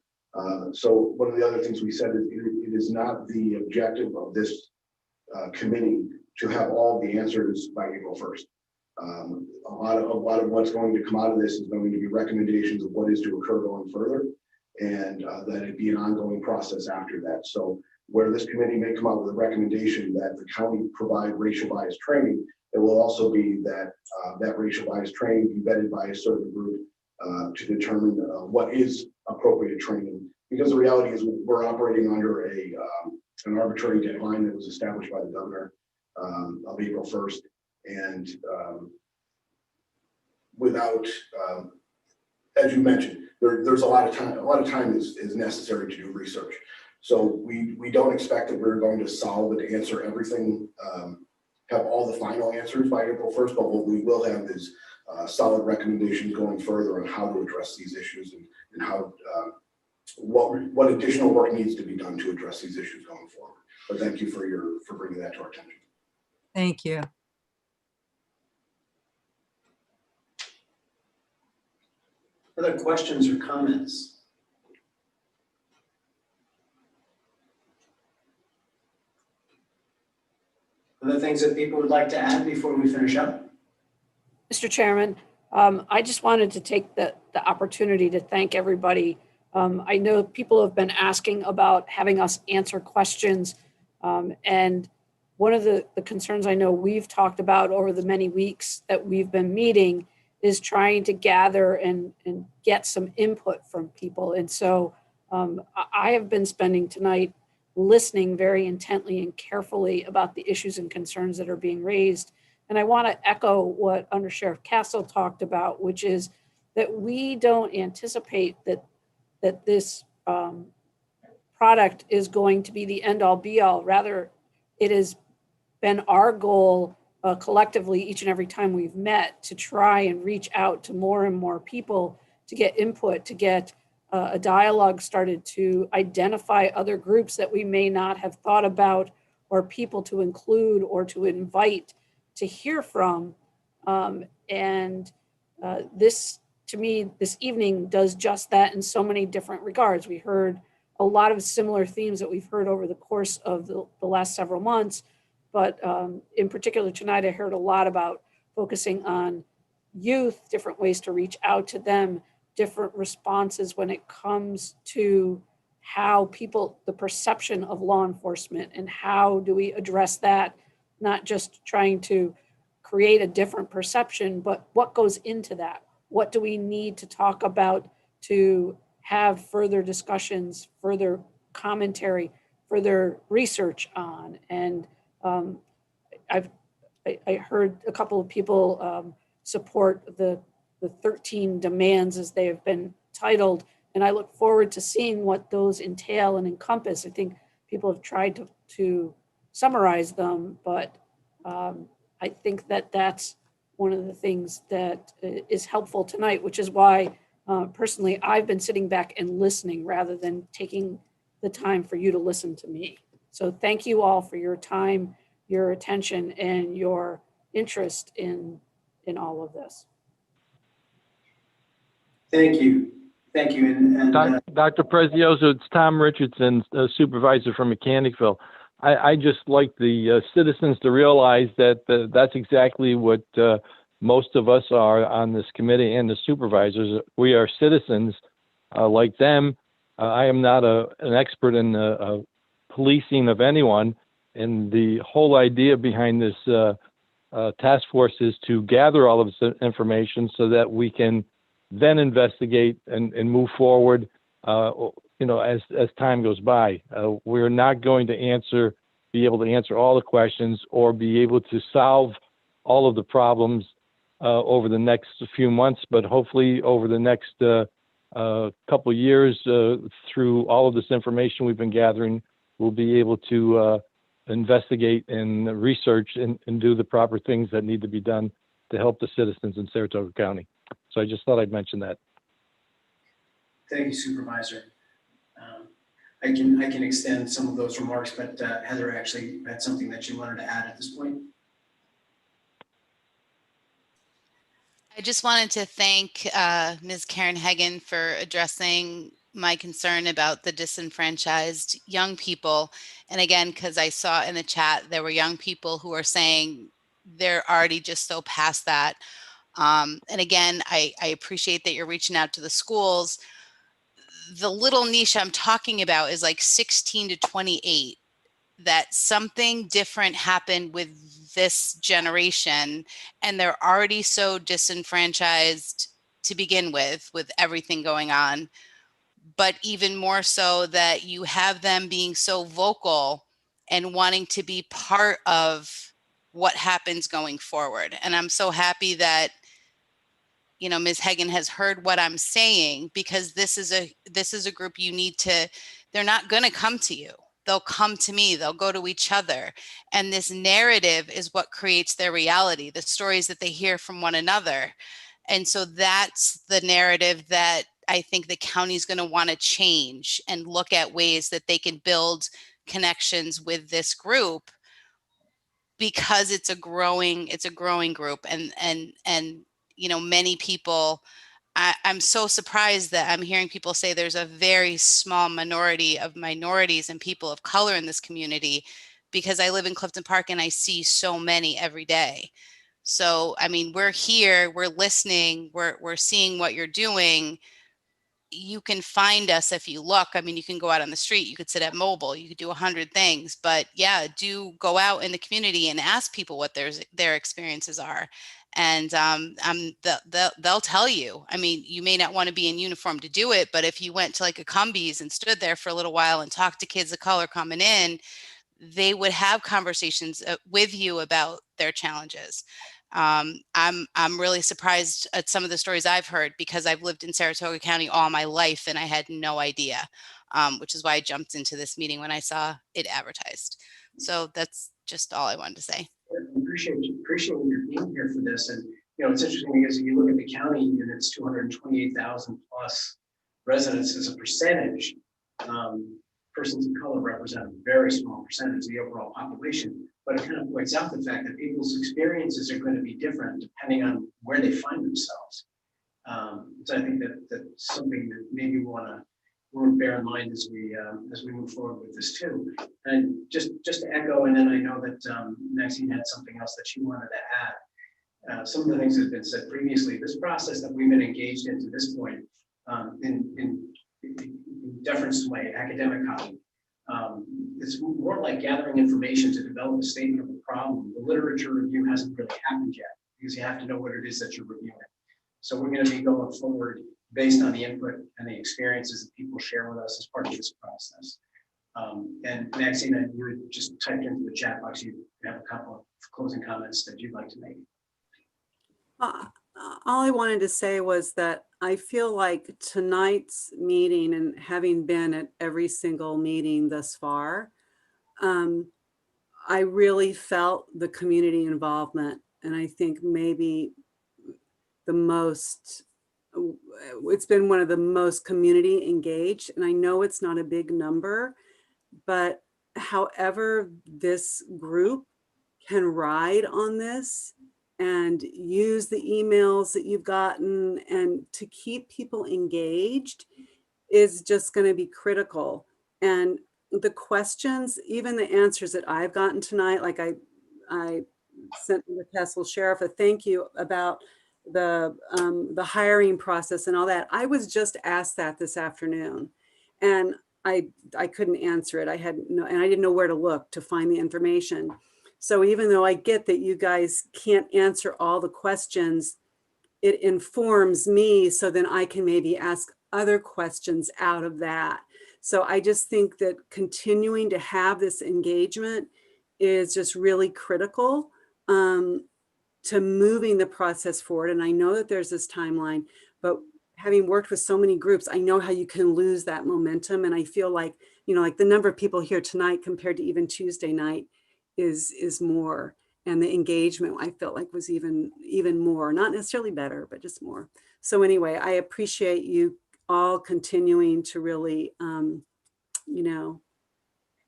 So one of the other things we said is it is not the objective of this committee to have all the answers by April 1st. A lot of what's going to come out of this is going to be recommendations of what is to occur going further, and that it be an ongoing process after that. So where this committee may come out with a recommendation that the county provide racial bias training, it will also be that that racial bias training be vetted by a certain group to determine what is appropriate training. Because the reality is we're operating under an arbitrary deadline that was established by the governor of April 1st. And without, as you mentioned, there's a lot of time. A lot of time is necessary to do research. So we don't expect that we're going to solve and answer everything, have all the final answers by April 1st. But what we will have is solid recommendations going further on how to address these issues and how what additional work needs to be done to address these issues going forward. But thank you for bringing that to our attention. Thank you. Other questions or comments? Other things that people would like to add before we finish up? Mr. Chairman, I just wanted to take the opportunity to thank everybody. I know people have been asking about having us answer questions. And one of the concerns I know we've talked about over the many weeks that we've been meeting is trying to gather and get some input from people. And so I have been spending tonight listening very intently and carefully about the issues and concerns that are being raised. And I want to echo what Under Sheriff Castle talked about, which is that we don't anticipate that this product is going to be the end all be all. Rather, it has been our goal collectively each and every time we've met to try and reach out to more and more people to get input, to get a dialogue started, to identify other groups that we may not have thought about, or people to include or to invite to hear from. This, to me, this evening does just that in so many different regards. We heard a lot of similar themes that we've heard over the course of the last several months. But in particular tonight, I heard a lot about focusing on youth, different ways to reach out to them, different responses when it comes to how people, the perception of law enforcement, and how do we address that, not just trying to create a different perception, but what goes into that? What do we need to talk about to have further discussions, further commentary, further research on? And I heard a couple of people support the 13 demands as they have been titled, and I look forward to seeing what those entail and encompass. I think people have tried to summarize them, but I think that that's one of the things that is helpful tonight, which is why personally I've been sitting back and listening rather than taking the time for you to listen to me. So thank you all for your time, your attention, and your interest in all of this. Thank you. Thank you. And Dr. Prezioso, it's Tom Richardson, supervisor from Mechanicville. I just like the citizens to realize that that's exactly what most of us are on this committee and the supervisors. We are citizens like them. I am not an expert in policing of anyone. And the whole idea behind this task force is to gather all of this information so that we can then investigate and move forward as time goes by. We're not going to be able to answer all the questions or be able to solve all of the problems over the next few months, but hopefully over the next couple of years, through all of this information we've been gathering, we'll be able to investigate and research and do the proper things that need to be done to help the citizens in Saratoga County. So I just thought I'd mention that. Thank you, Supervisor. I can extend some of those remarks, but Heather actually had something that she wanted to add at this point. I just wanted to thank Ms. Karen Hagan for addressing my concern about the disenfranchised young people. And again, because I saw in the chat, there were young people who are saying they're already just so past that. And again, I appreciate that you're reaching out to the schools. The little niche I'm talking about is like 16 to 28, that something different happened with this generation, and they're already so disenfranchised to begin with everything going on. But even more so that you have them being so vocal and wanting to be part of what happens going forward. And I'm so happy that Ms. Hagan has heard what I'm saying, because this is a group you need to, they're not going to come to you. They'll come to me, they'll go to each other. And this narrative is what creates their reality, the stories that they hear from one another. And so that's the narrative that I think the county is going to want to change and look at ways that they can build connections with this group, because it's a growing group. And many people, I'm so surprised that I'm hearing people say there's a very small minority of minorities and people of color in this community, because I live in Clifton Park and I see so many every day. So, I mean, we're here, we're listening, we're seeing what you're doing. You can find us if you look. I mean, you can go out on the street, you could sit at Mobile, you could do 100 things, but yeah, do go out in the community and ask people what their experiences are. And they'll tell you. I mean, you may not want to be in uniform to do it, but if you went to like a Cumbies and stood there for a little while and talked to kids of color coming in, they would have conversations with you about their challenges. I'm really surprised at some of the stories I've heard, because I've lived in Saratoga County all my life and I had no idea, which is why I jumped into this meeting when I saw it advertised. So that's just all I wanted to say. Appreciate you being here for this. And it's interesting, because if you look at the county units, 228,000 plus residents as a percentage. Persons of color represent a very small percentage of the overall population, but it kind of points out the fact that people's experiences are going to be different depending on where they find themselves. So I think that's something that maybe we want to bear in mind as we move forward with this too. And just to echo, and then I know that Maxine had something else that she wanted to add. Some of the things that have been said previously, this process that we've been engaged in to this point, in deference to my academic colleague, it's more like gathering information to develop a statement of the problem. The literature review hasn't really happened yet, because you have to know what it is that you're reviewing. So we're going to be going forward based on the input and the experiences that people share with us as part of this process. And Maxine, you had just typed into the chat box, you have a couple of closing comments that you'd like to make. All I wanted to say was that I feel like tonight's meeting, and having been at every single meeting thus far, I really felt the community involvement. And I think maybe it's been one of the most community engaged. And I know it's not a big number, but however this group can ride on this and use the emails that you've gotten and to keep people engaged is just going to be critical. And the questions, even the answers that I've gotten tonight, like I sent the Castle Sheriff a thank you about the hiring process and all that. I was just asked that this afternoon, and I couldn't answer it. And I didn't know where to look to find the information. So even though I get that you guys can't answer all the questions, it informs me so then I can maybe ask other questions out of that. So I just think that continuing to have this engagement is just really critical to moving the process forward. And I know that there's this timeline, but having worked with so many groups, I know how you can lose that momentum. And I feel like, you know, like the number of people here tonight compared to even Tuesday night is more. And the engagement I felt like was even more, not necessarily better, but just more. So anyway, I appreciate you all continuing to really, you know,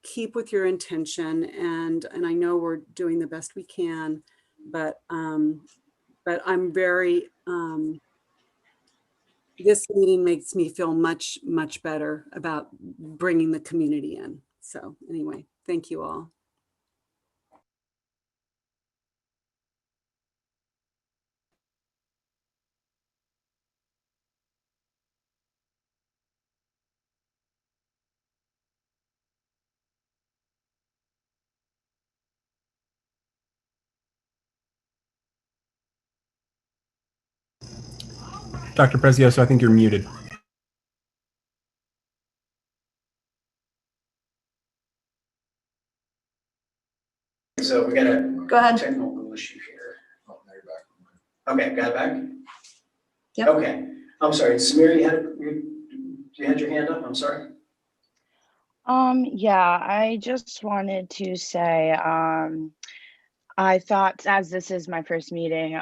keep with your intention. And I know we're doing the best we can, but I'm very, this meeting makes me feel much, much better about bringing the community in. So anyway, thank you all. Dr. Prezioso, I think you're muted. So we got a Go ahead. technical issue here. Oh, now you're back. Okay, got it back? Yep. Okay, I'm sorry, Samir, you had your hand up, I'm sorry. Yeah, I just wanted to say, I thought, as this is my first meeting,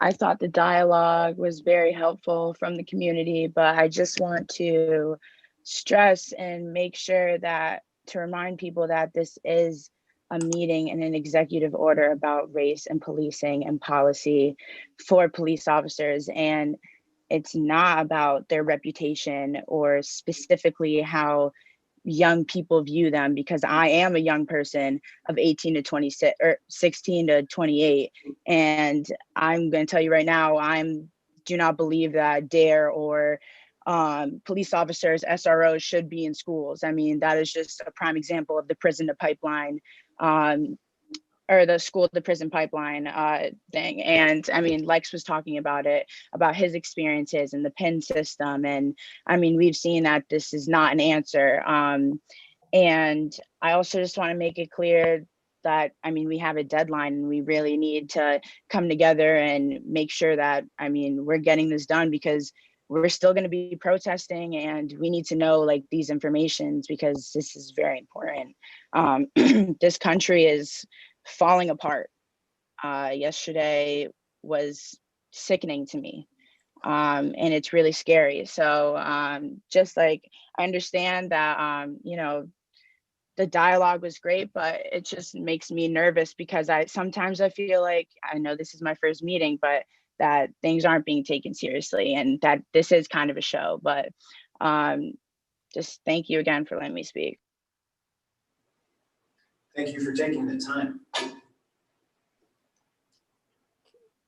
I thought the dialogue was very helpful from the community, but I just want to stress and make sure that to remind people that this is a meeting and an executive order about race and policing and policy for police officers. And it's not about their reputation or specifically how young people view them, because I am a young person of 18 to 26 or 16 to 28. And I'm going to tell you right now, do not believe that DARE or police officers, SROs should be in schools. I mean, that is just a prime example of the prison to pipeline or the school to prison pipeline thing. And I mean, Lex was talking about it, about his experiences in the PIN system. And I mean, we've seen that this is not an answer. And I also just want to make it clear that, I mean, we have a deadline and we really need to come together and make sure that, I mean, we're getting this done, because we're still going to be protesting and we need to know like these informations, because this is very important. This country is falling apart. Yesterday was sickening to me. And it's really scary. So just like, I understand that, you know, the dialogue was great, but it just makes me nervous because sometimes I feel like, I know this is my first meeting, but that things aren't being taken seriously and that this is kind of a show. But just thank you again for letting me speak. Thank you for taking the time.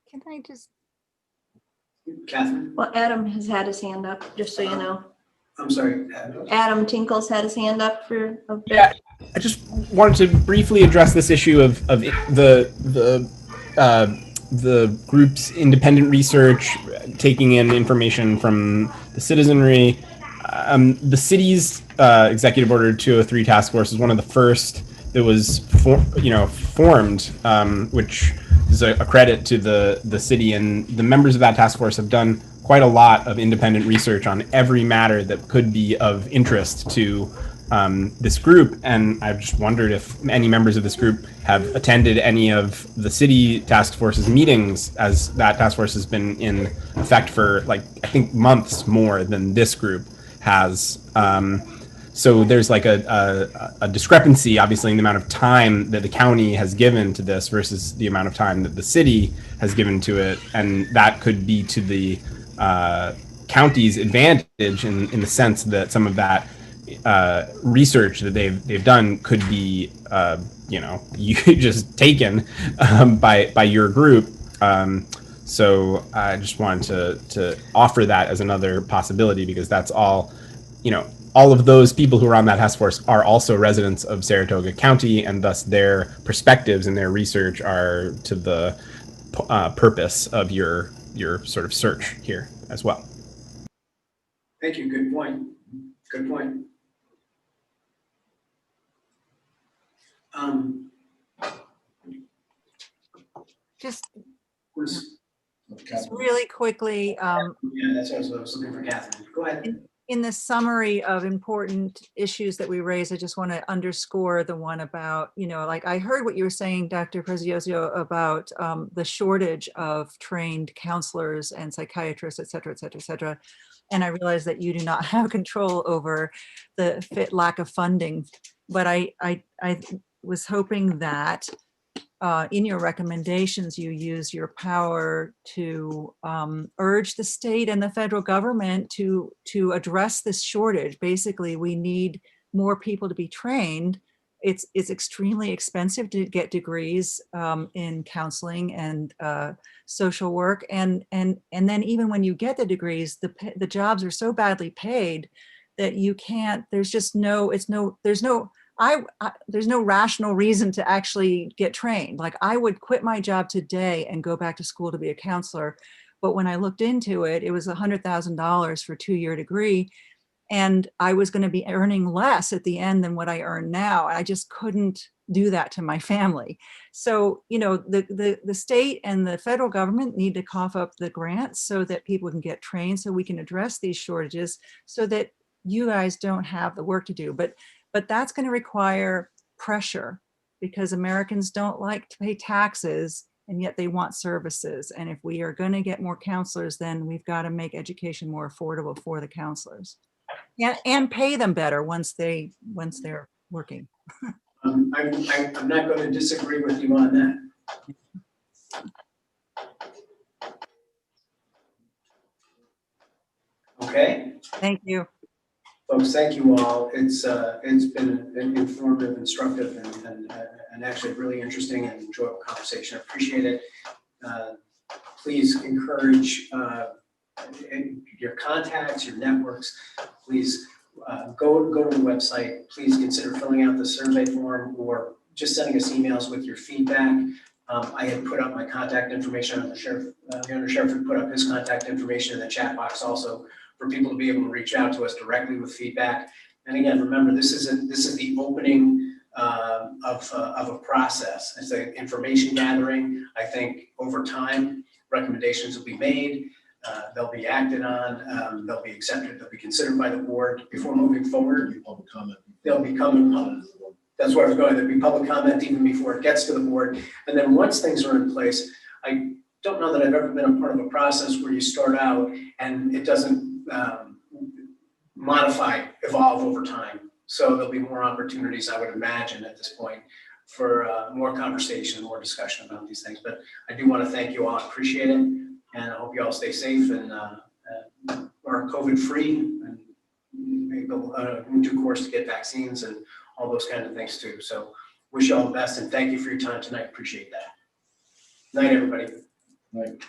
Can I just, Catherine? Well, Adam has had his hand up, just so you know. I'm sorry. Adam Tinkle's had his hand up for a bit. Yeah, I just wanted to briefly address this issue of the group's independent research, taking in information from the citizenry. The city's Executive Order 203 task force is one of the first that was formed, which is a credit to the city, and the members of that task force have done quite a lot of independent research on every matter that could be of interest to this group. And I've just wondered if any members of this group have attended any of the city task force's meetings, as that task force has been in effect for like, I think months more than this group has. So there's like a discrepancy, obviously, in the amount of time that the county has given to this versus the amount of time that the city has given to it. And that could be to the county's advantage in the sense that some of that research that they've done could be, you just taken by your group. So I just wanted to offer that as another possibility, because that's all, all of those people who are on that task force are also residents of Saratoga County, and thus their perspectives and their research are to the purpose of your sort of search here as well. Thank you, good point. Good point. Just Was- really quickly, Yeah, that's what I was looking for, Catherine. Go ahead. in the summary of important issues that we raised, I just want to underscore the one about, like I heard what you were saying, Dr. Prezioso, about the shortage of trained counselors and psychiatrists, et cetera, et cetera, et cetera. And I realize that you do not have control over the lack of funding, but I was hoping that in your recommendations, you use your power to urge the state and the federal government to address this shortage. Basically, we need more people to be trained. It's extremely expensive to get degrees in counseling and social work, and then even when you get the degrees, the jobs are so badly paid that you can't. There's no rational reason to actually get trained. Like I would quit my job today and go back to school to be a counselor. But when I looked into it, it was $100,000 for a 2-year degree. And I was going to be earning less at the end than what I earn now. I just couldn't do that to my family. So, the state and the federal government need to cough up the grants so that people can get trained, so we can address these shortages, so that you guys don't have the work to do. But that's going to require pressure, because Americans don't like to pay taxes, and yet they want services. And if we are going to get more counselors, then we've got to make education more affordable for the counselors, and pay them better once they're working. I'm not going to disagree with you on that. Okay. Thank you. Folks, thank you all. It's been an informative, instructive, and actually really interesting and enjoyable conversation. I appreciate it. Please encourage your contacts, your networks. Please go to the website. Please consider filling out the survey form or just sending us emails with your feedback. I had put up my contact information on the sheriff. The undersheriff had put up his contact information in the chat box also, for people to be able to reach out to us directly with feedback. And again, remember, this is the opening of a process. It's an information gathering. I think over time, recommendations will be made. They'll be acted on. They'll be accepted. They'll be considered by the board before moving forward. Public comment. They'll become. That's where I was going. There'll be public comment even before it gets to the board. And then once things are in place, I don't know that I've ever been a part of a process where you start out and it doesn't evolve over time. So there'll be more opportunities, I would imagine, at this point for more conversation, more discussion about these things. But I do want to thank you all. I appreciate it. And I hope you all stay safe and are COVID-free and able in due course to get vaccines and all those kind of things too. So wish you all the best and thank you for your time tonight. Appreciate that. Night, everybody. Night.